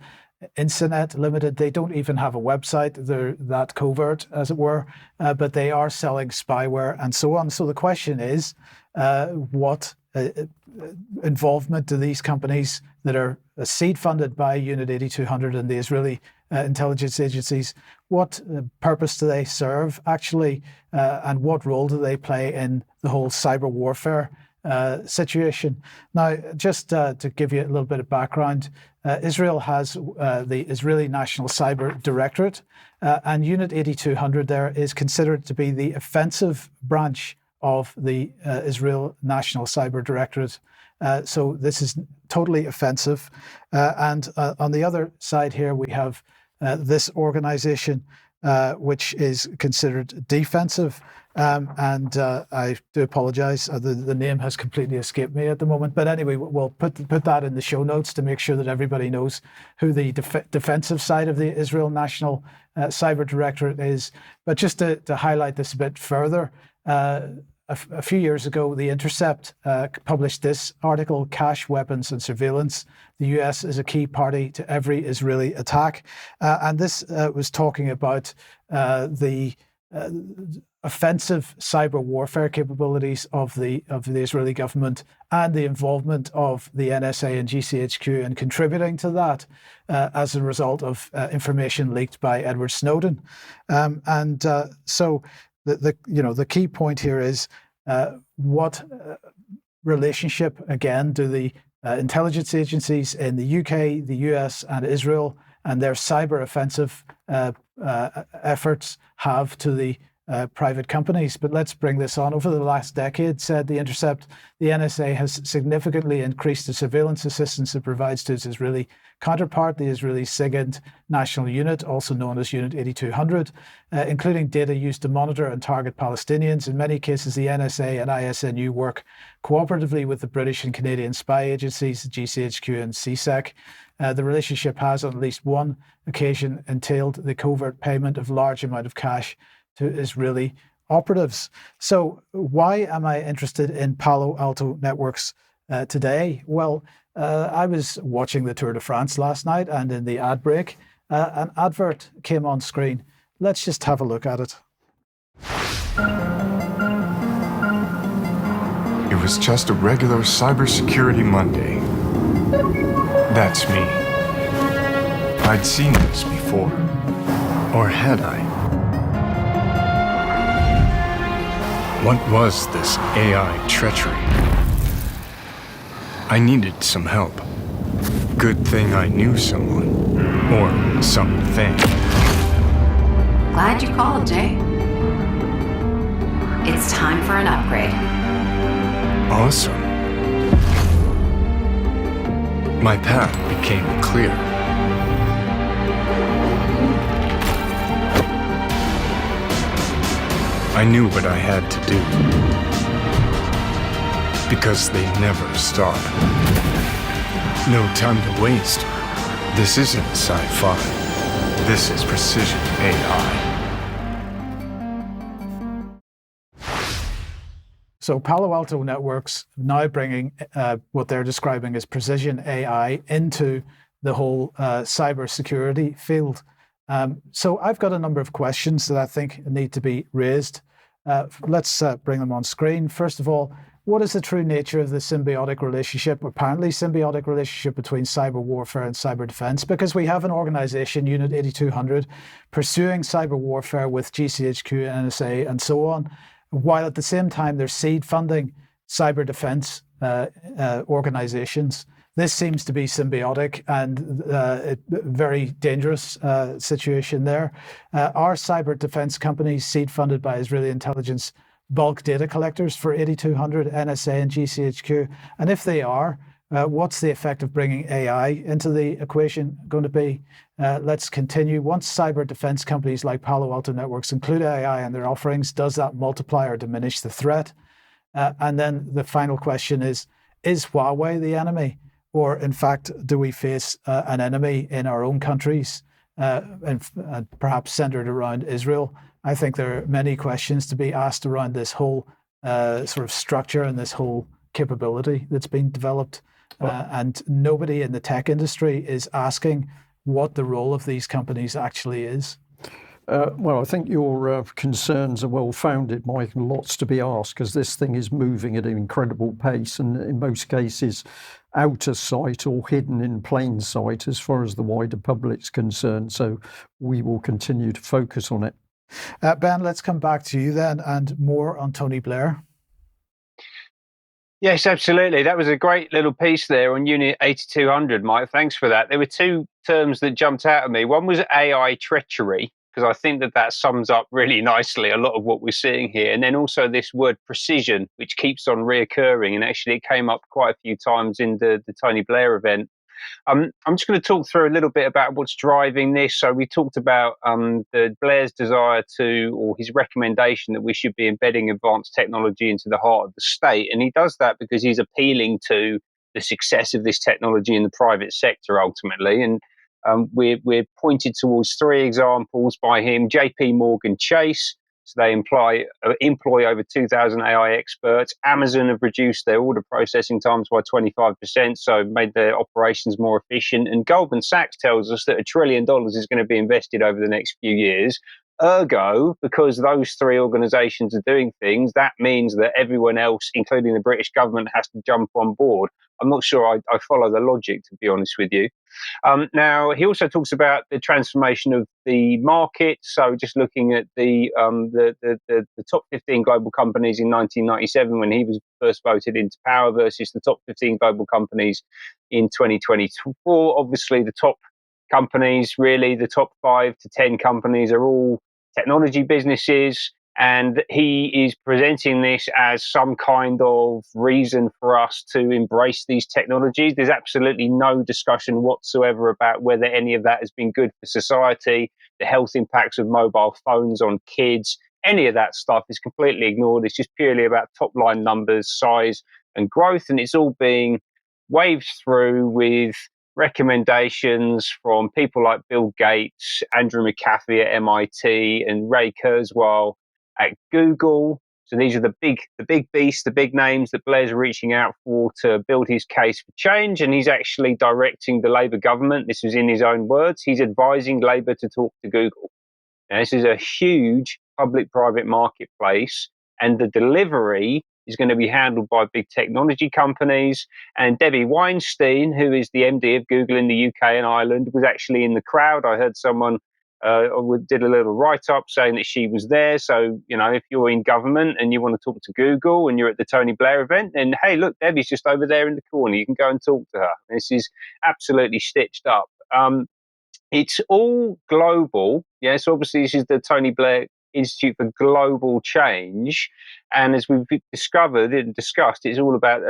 B: Instinet Limited, they don't even have a website. They're that covert, as it were, but they are selling spyware and so on. So the question is, what involvement do these companies that are seed funded by Unit 8200 and the Israeli intelligence agencies, what purpose do they serve actually, and what role do they play in the whole cyber warfare situation. Now, just to give you a little bit of background, Israel has the Israeli National Cyber Directorate, and Unit 8200 there is considered to be the offensive branch of the Israel National Cyber Directorate. So this is totally offensive. And on the other side here, we have this organization, which is considered defensive. And I do apologize. The name has completely escaped me at the moment. But anyway, we'll put that in the show notes to make sure that everybody knows who the defensive side of the Israel National Cyber Directorate is. But just to highlight this a bit further, a few years ago, The Intercept published this article, Cash, Weapons and Surveillance. The US is a key party to every Israeli attack. And this was talking about the offensive cyber warfare capabilities of the Israeli government and the involvement of the NSA and GCHQ in contributing to that as a result of information leaked by Edward Snowden. So the key point here is what relationship, again, do the intelligence agencies in the UK, the US and Israel and their cyber offensive efforts have to the private companies. But let's bring this on. Over the last decade, said The Intercept, the NSA has significantly increased the surveillance assistance it provides to its Israeli counterpart, the Israeli SIGINT National Unit, also known as Unit 8200, including data used to monitor and target Palestinians. In many cases, the NSA and ISNU work cooperatively with the British and Canadian spy agencies, GCHQ and CSEC. The relationship has, on at least one occasion, entailed the covert payment of large amount of cash to Israeli operatives. So why am I interested in Palo Alto Networks today? Well, I was watching the Tour de France last night, and in the ad break, an advert came on screen. Let's just have a look at it.
M: It was just a regular Cybersecurity Monday. That's me. I'd seen this before. Or had I? What was this AI treachery? I needed some help. Good thing I knew someone. Or something.
N: Glad you called, Jay. It's time for an upgrade.
M: Awesome. My path became clear. I knew what I had to do. Because they never stop. No time to waste. This isn't sci-fi. This is precision AI.
B: So Palo Alto Networks now bringing what they're describing as precision AI into the whole cybersecurity field. So I've got a number of questions that I think need to be raised. Let's bring them on screen. First of all, what is the true nature of the symbiotic relationship, apparently symbiotic relationship between cyber warfare and cyber defense? Because we have an organization, Unit 8200, pursuing cyber warfare with GCHQ, NSA, and so on, while at the same time they're seed funding cyber defense organizations. This seems to be symbiotic and a very dangerous situation there. Are cyber defense companies seed funded by Israeli intelligence bulk data collectors for 8200, NSA and GCHQ? And if they are, what's the effect of bringing AI into the equation going to be? Let's continue. Once cyber defense companies like Palo Alto Networks include AI in their offerings, does that multiply or diminish the threat? And then the final question is Huawei the enemy? Or in fact, do we face an enemy in our own countries and perhaps centered around Israel? I think there are many questions to be asked around this whole sort of structure and this whole capability that's been developed. And nobody in the tech industry is asking what the role of these companies actually is.
A: Well, I think your concerns are well founded, Mike, and lots to be asked, because this thing is moving at an incredible pace and in most cases out of sight or hidden in plain sight as far as the wider public's concerned. So we will continue to focus on it.
B: Ben, let's come back to you then and more on Tony Blair.
K: Yes, absolutely. That was a great little piece there on Unit 8200, Mike. Thanks for that. There were two terms that jumped out at me. One was AI treachery, because I think that sums up really nicely a lot of what we're seeing here. And then also this word precision, which keeps on reoccurring. And actually, it came up quite a few times in the Tony Blair event. I'm just going to talk through a little bit about what's driving this. So we talked about the Blair's desire to, or his recommendation that we should be embedding advanced technology into the heart of the state. And he does that because he's appealing to the success of this technology in the private sector ultimately. And we're pointed towards three examples by him. JP Morgan Chase. So they employ over 2,000 AI experts. Amazon have reduced their order processing times by 25%, so made their operations more efficient. And Goldman Sachs tells us that $1 trillion is going to be invested over the next few years. Ergo, because those three organizations are doing things, that means that everyone else, including the British government, has to jump on board. I'm not sure I follow the logic, to be honest with you. Now, he also talks about the transformation of the market. So just looking at the top 15 global companies in 1997 when he was first voted into power versus the top 15 global companies in 2024. Obviously, the top companies, really the top 5 to 10 companies are all technology businesses. And he is presenting this as some kind of reason for us to embrace these technologies. There's absolutely no discussion whatsoever about whether any of that has been good for society, the health impacts of mobile phones on kids. Any of that stuff is completely ignored. It's just purely about top line numbers, size, and growth. And it's all being waved through with recommendations from people like Bill Gates, Andrew McAfee at MIT, and Ray Kurzweil at Google. So these are the big beasts, the big names that Blair's reaching out for to build his case for change. And he's actually directing the Labour government. This is in his own words. He's advising Labour to talk to Google. Now, this is a huge public-private marketplace, and the delivery is going to be handled by big technology companies. And Debbie Weinstein, who is the MD of Google in the UK and Ireland, was actually in the crowd. I heard someone did a little write-up saying that she was there. So, you know, if you're in government and you want to talk to Google and you're at the Tony Blair event, then, hey, look, Debbie's just over there in the corner. You can go and talk to her. This is absolutely stitched up. It's all global. Yes, obviously, this is the Tony Blair Institute for Global Change. And as we've discovered and discussed, it's all about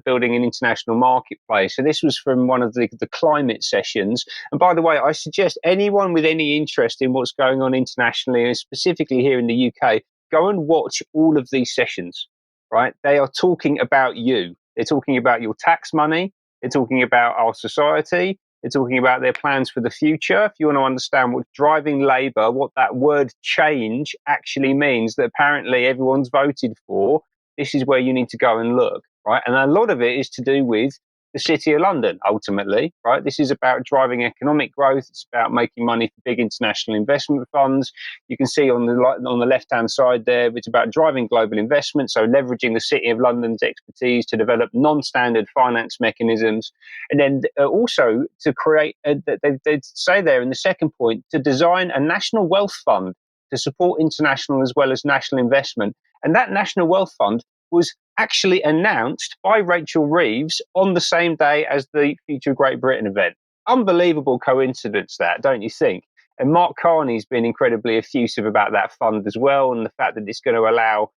K: building an international marketplace. So this was from one of the climate sessions. And by the way, I suggest anyone with any interest in what's going on internationally, and specifically here in the UK, go and watch all of these sessions, right? They are talking about you. They're talking about your tax money. They're talking about our society. They're talking about their plans for the future. If you want to understand what's driving Labour, what that word change actually means that apparently everyone's voted for, this is where you need to go and look, right? And a lot of it is to do with the City of London, ultimately, right? This is about driving economic growth. It's about making money for big international investment funds. You can see on the left-hand side there, it's about driving global investment, so leveraging the City of London's expertise to develop non-standard finance mechanisms. And then also to create, they say there in the second point, to design a national wealth fund to support international as well as national investment. And that national wealth fund was actually announced by Rachel Reeves on the same day as the Future Great Britain event. Unbelievable coincidence that, don't you think? And Mark Carney's been incredibly effusive about that fund as well, and the fact that it's going to allow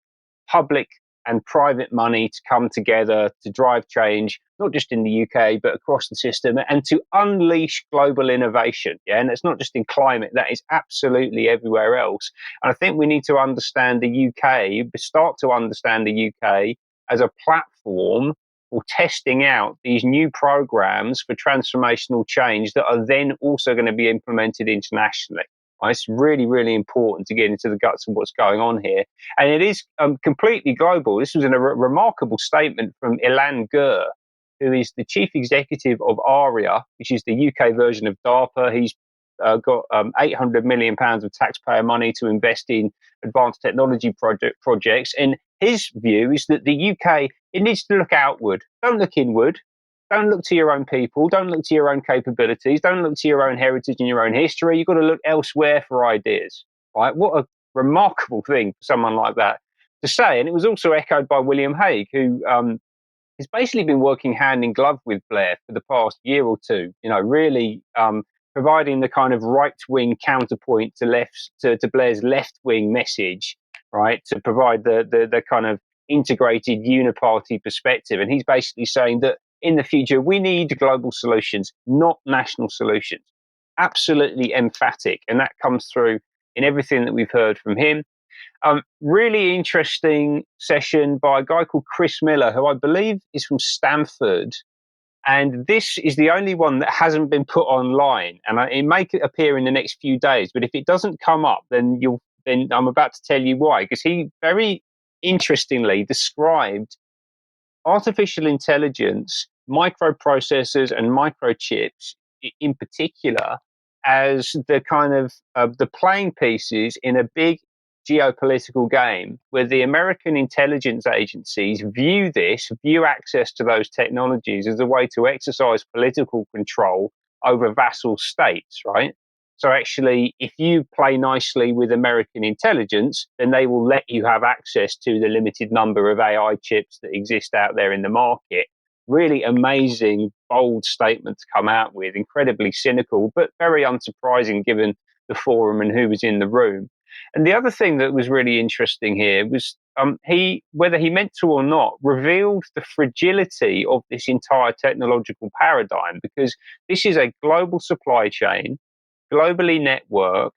K: public and private money to come together to drive change, not just in the UK, but across the system, and to unleash global innovation. Yeah, and it's not just in climate, that is absolutely everywhere else. And I think we need to understand the UK, start to understand the UK as a platform for testing out these new programs for transformational change that are then also going to be implemented internationally. It's really, really important to get into the guts of what's going on here. And it is completely global. This was a remarkable statement from Ilan Gur, who is the chief executive of ARIA, which is the UK version of DARPA. He's got £800 million of taxpayer money to invest in advanced technology projects. And his view is that the UK, it needs to look outward. Don't look inward. Don't look to your own people. Don't look to your own capabilities. Don't look to your own heritage and your own history. You've got to look elsewhere for ideas, right? What a remarkable thing for someone like that to say. And it was also echoed by William Hague, who has basically been working hand in glove with Blair for the past year or two, really providing the kind of right-wing counterpoint to Blair's left-wing message, right, to provide the kind of integrated uniparty perspective. And he's basically saying that in the future, we need global solutions, not national solutions. Absolutely emphatic. And that comes through in everything that we've heard from him. Really interesting session by a guy called Chris Miller, who I believe is from Stanford. And this is the only one that hasn't been put online. And it may appear in the next few days. But if it doesn't come up, then I'm about to tell you why. Because he very interestingly described artificial intelligence, microprocessors and microchips in particular as the kind of the playing pieces in a big geopolitical game where the American intelligence agencies view access to those technologies as a way to exercise political control over vassal states, right? So actually, if you play nicely with American intelligence, then they will let you have access to the limited number of AI chips that exist out there in the market. Really amazing, bold statement to come out with, incredibly cynical, but very unsurprising given the forum and who was in the room. And the other thing that was really interesting here was he, whether he meant to or not, revealed the fragility of this entire technological paradigm, because this is a global supply chain, globally networked,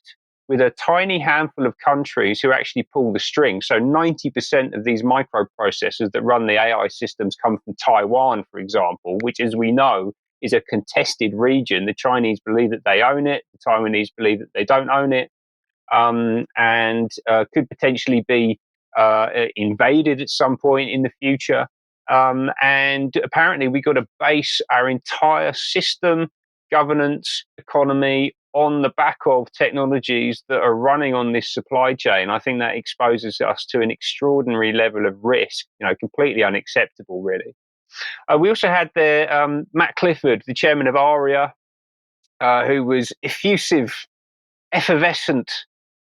K: with a tiny handful of countries who actually pull the strings. So 90% of these microprocessors that run the AI systems come from Taiwan, for example, which, as we know, is a contested region. The Chinese believe that they own it. The Taiwanese believe that they don't own it, and could potentially be invaded at some point in the future. And apparently we've got to base our entire system, governance, economy on the back of technologies that are running on this supply chain. I think that exposes us to an extraordinary level of risk, completely unacceptable, really. We also had there Matt Clifford, the chairman of ARIA, who was effusive, effervescent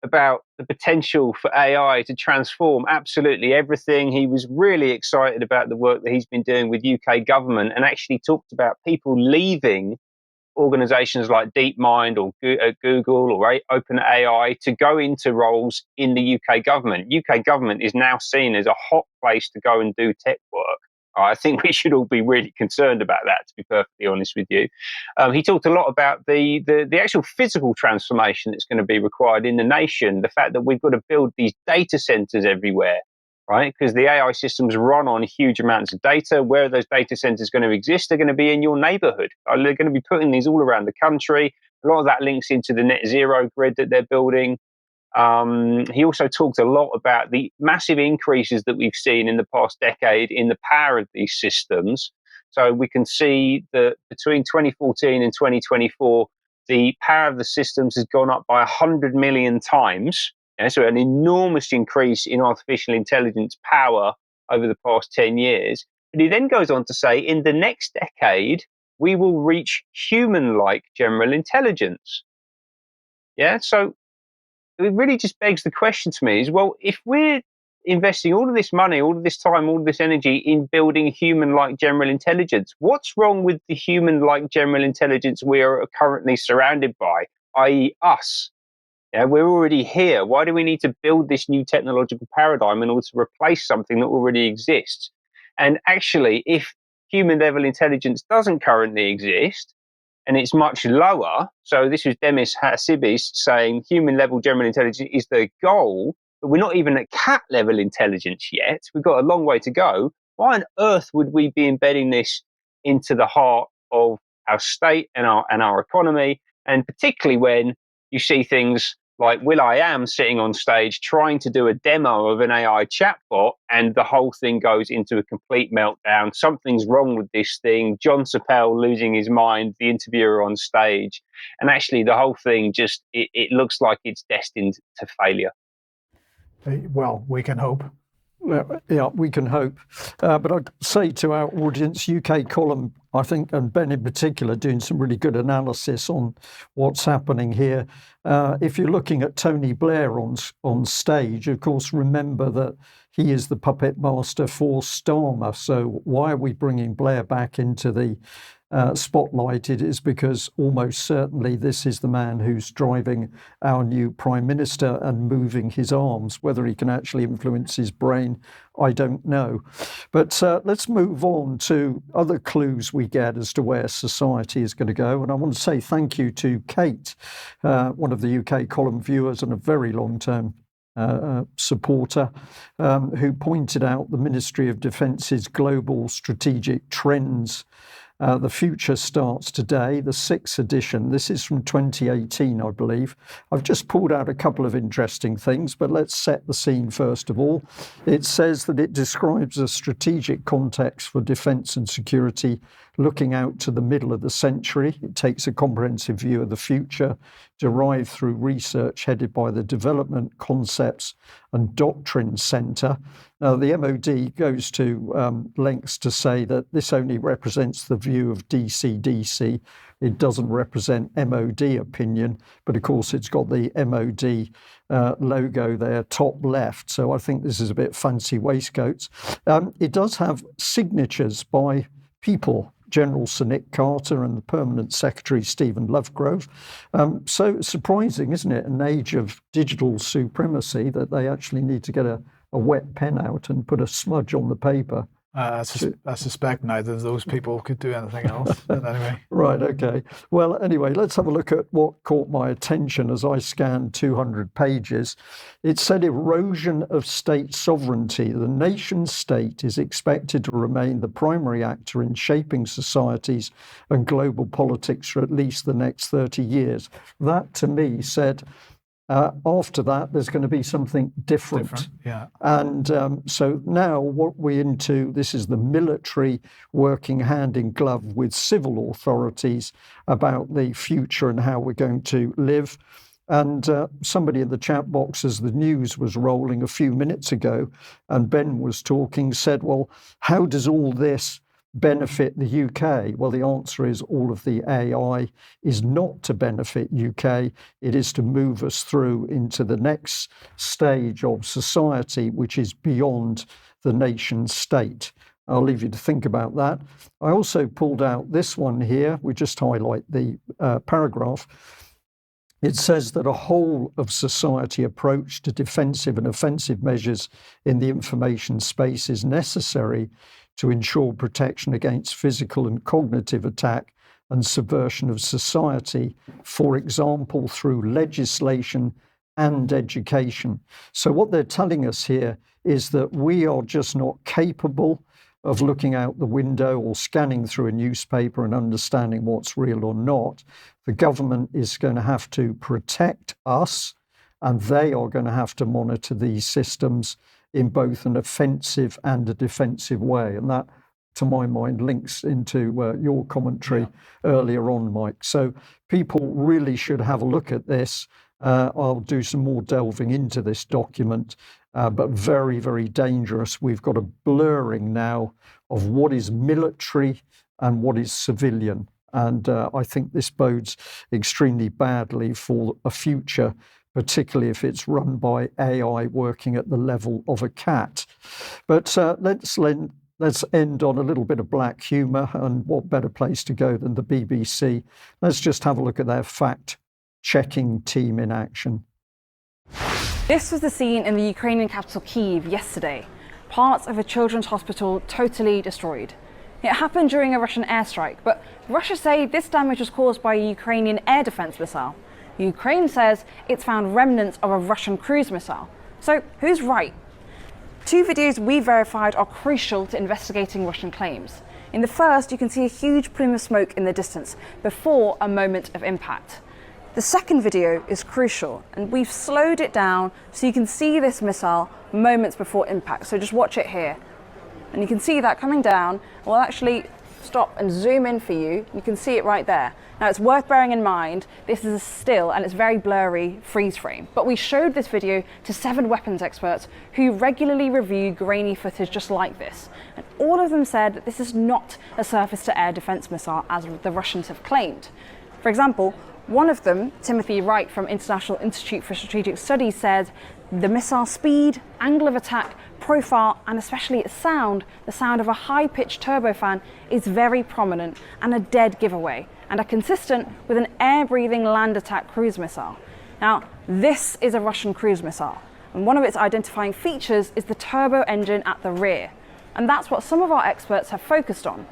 K: about the potential for AI to transform absolutely everything. He was really excited about the work that he's been doing with UK government, and actually talked about people leaving organizations like DeepMind or Google or OpenAI to go into roles in the UK government. UK government is now seen as a hot place to go and do tech work. I think we should all be really concerned about that, to be perfectly honest with you. He talked a lot about the actual physical transformation that's going to be required in the nation, the fact that we've got to build these data centers everywhere, right? Because the AI systems run on huge amounts of data. Where are those data centers going to exist? They're going to be in your neighborhood. They're going to be putting these all around the country. A lot of that links into the net zero grid that they're building. He also talked a lot about the massive increases that we've seen in the past decade in the power of these systems. So we can see that between 2014 and 2024, the power of the systems has gone up by 100 million times. So an enormous increase in artificial intelligence power over the past 10 years. But he then goes on to say, in the next decade, we will reach human-like general intelligence. So it really just begs the question to me is, well, if we're investing all of this money, all of this time, all of this energy in building human-like general intelligence, what's wrong with the human-like general intelligence we are currently surrounded by, i.e. us? We're already here. Why do we need to build this new technological paradigm in order to replace something that already exists? And actually, if human-level intelligence doesn't currently exist, and it's much lower. So this was Demis Hassibis saying human-level general intelligence is the goal, but we're not even at cat-level intelligence yet. We've got a long way to go. Why on earth would we be embedding this into the heart of our state and our economy? And particularly when you see things like will.i.am sitting on stage trying to do a demo of an AI chatbot, and the whole thing goes into a complete meltdown. Something's wrong with this thing. John Chappelle losing his mind, the interviewer on stage. And actually the whole thing just, it looks like it's destined to failure.
B: Well, we can hope.
A: Yeah, we can hope. But I'd say to our audience, UK column, I think, and Ben in particular, doing some really good analysis on what's happening here. If you're looking at Tony Blair on stage, of course, remember that he is the puppet master for Starmer. So why are we bringing Blair back into the spotlight? It is because almost certainly this is the man who's driving our new Prime Minister and moving his arms. Whether he can actually influence his brain, I don't know. But let's move on to other clues we get as to where society is going to go. And I want to say thank you to Kate, one of the UK column viewers and a very long-term supporter, who pointed out the Ministry of Defence's Global Strategic Trends. The Future starts today, the 6th edition. This is from 2018, I believe. I've just pulled out a couple of interesting things, but let's set the scene first of all. It says that it describes a strategic context for defence and security looking out to the middle of the century. It takes a comprehensive view of the future, derived through research headed by the Development, Concepts and Doctrine Centre. Now, the MOD goes to lengths to say that this only represents the view of DCDC. It doesn't represent MOD opinion, but of course it's got the MOD logo there, top left. So I think this is a bit fancy waistcoats. It does have signatures by people, General Sir Nick Carter and the Permanent Secretary Stephen Lovegrove. So surprising, isn't it, an age of digital supremacy, that they actually need to get a wet pen out and put a smudge on the paper.
B: I suspect neither of those people could do anything else. But anyway.
A: Right, okay. Well, anyway, let's have a look at what caught my attention as I scanned 200 pages. It said erosion of state sovereignty. The nation state is expected to remain the primary actor in shaping societies and global politics for at least the next 30 years. That, to me, said after that, there's going to be something different.
B: Yeah.
A: And so now what we're into, this is the military working hand in glove with civil authorities about the future and how we're going to live. And somebody in the chat box, as the news was rolling a few minutes ago, and Ben was talking, said, well, how does all this benefit the UK? Well, the answer is all of the AI is not to benefit UK. It is to move us through into the next stage of society, which is beyond the nation state. I'll leave you to think about that. I also pulled out this one here. We just highlight the paragraph. It says that a whole of society approach to defensive and offensive measures in the information space is necessary to ensure protection against physical and cognitive attack and subversion of society, for example, through legislation and education. So what they're telling us here is that we are just not capable of looking out the window or scanning through a newspaper and understanding what's real or not. The government is going to have to protect us, and they are going to have to monitor these systems in both an offensive and a defensive way. And that, to my mind, links into your commentary earlier on, Mike. So people really should have a look at this. I'll do some more delving into this document, but very, very dangerous. We've got a blurring now of what is military and what is civilian. And I think this bodes extremely badly for a future, particularly if it's run by AI working at the level of a cat. But let's end on a little bit of black humour, and what better place to go than the BBC? Let's just have a look at their fact-checking team in action.
O: This was the scene in the Ukrainian capital Kyiv yesterday. Parts of a children's hospital totally destroyed. It happened during a Russian airstrike, but Russia say this damage was caused by a Ukrainian air defense missile. Ukraine says it's found remnants of a Russian cruise missile. So who's right? Two videos we verified are crucial to investigating Russian claims. In the first, you can see a huge plume of smoke in the distance before a moment of impact. The second video is crucial, and we've slowed it down so you can see this missile moments before impact. So just watch it here. And you can see that coming down. We'll actually stop and zoom in for you. You can see it right there. Now, it's worth bearing in mind, this is a still and it's very blurry freeze frame. But we showed this video to 7 weapons experts who regularly review grainy footage just like this. And all of them said that this is not a surface-to-air defense missile as the Russians have claimed. For example, one of them, Timothy Wright from International Institute for Strategic Studies, said The missile speed, angle of attack, profile, and especially its sound, the sound of a high-pitched turbofan, is very prominent and a dead giveaway, and are consistent with an air-breathing land attack cruise missile. Now, this is a Russian cruise missile, and one of its identifying features is the turbo engine at the rear. And that's what some of our experts have focused on,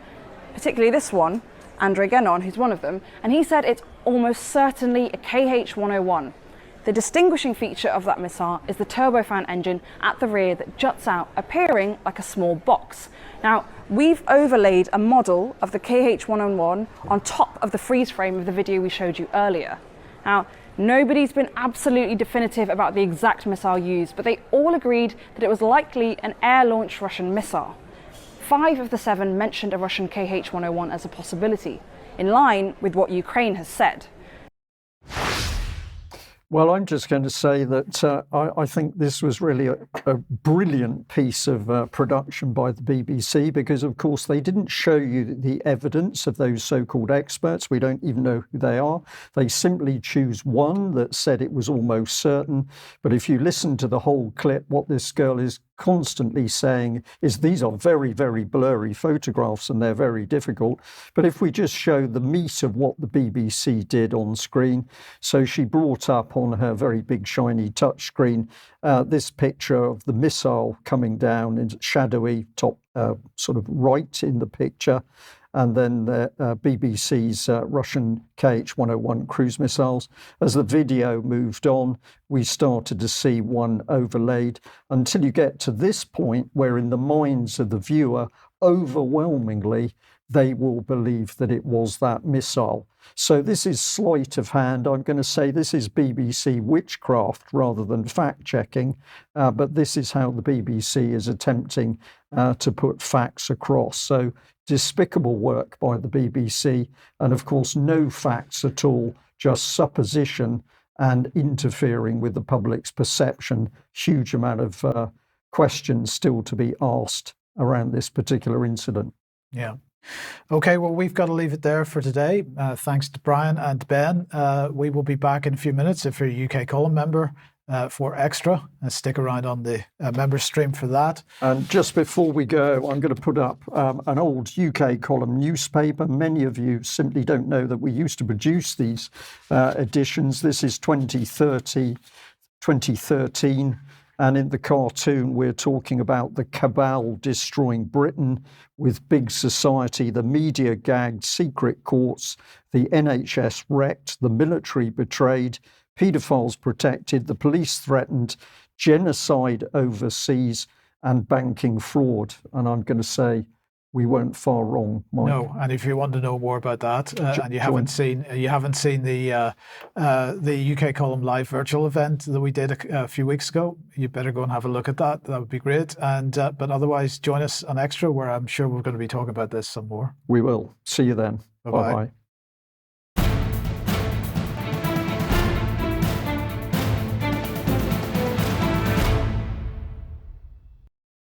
O: particularly this one, Andrei Genon, who's one of them, and he said it's almost certainly a KH-101. The distinguishing feature of that missile is the turbofan engine at the rear that juts out, appearing like a small box. Now, we've overlaid a model of the KH-101 on top of the freeze frame of the video we showed you earlier. Now, nobody's been absolutely definitive about the exact missile used, but they all agreed that it was likely an air-launched Russian missile. 5 of the 7 mentioned a Russian KH-101 as a possibility, in line with what Ukraine has said.
A: Well, I'm just going to say that I think this was really a brilliant piece of production by the BBC, because, of course, they didn't show you the evidence of those so-called experts. We don't even know who they are. They simply choose one that said it was almost certain. But if you listen to the whole clip, what this girl is constantly saying is these are very, very blurry photographs and they're very difficult. But if we just show the meat of what the BBC did on screen, so she brought up on her very big shiny touchscreen this picture of the missile coming down in shadowy top sort of right in the picture, and then the BBC's Russian KH-101 cruise missiles. As the video moved on, we started to see one overlaid until you get to this point where in the minds of the viewer, overwhelmingly, they will believe that it was that missile. So this is sleight of hand. I'm going to say this is BBC witchcraft rather than fact-checking, but this is how the BBC is attempting to put facts across. So despicable work by the BBC, and of course no facts at all, just supposition and interfering with the public's perception. Huge amount of questions still to be asked around this particular incident.
B: Yeah. Okay, well, we've got to leave it there for today. Thanks to Brian and Ben. We will be back in a few minutes if you're a UK column member for Extra. Stick around on the member stream for that.
A: And just before we go, I'm going to put up an old UK column newspaper. Many of you simply don't know that we used to produce these editions. This is 2013. And in the cartoon, we're talking about the cabal destroying Britain with big society, the media gagged, secret courts, the NHS wrecked, the military betrayed, paedophiles protected, the police threatened, genocide overseas, and banking fraud. And I'm going to say we weren't far wrong, Mike.
B: No, and if you want to know more about that, and you haven't seen the UK Column Live virtual event that we did a few weeks ago, you better go and have a look at that. That would be great. And but otherwise, join us on Extra, where I'm sure we're going to be talking about this some more.
A: We will. See you then.
B: Bye-bye.
A: Bye-bye.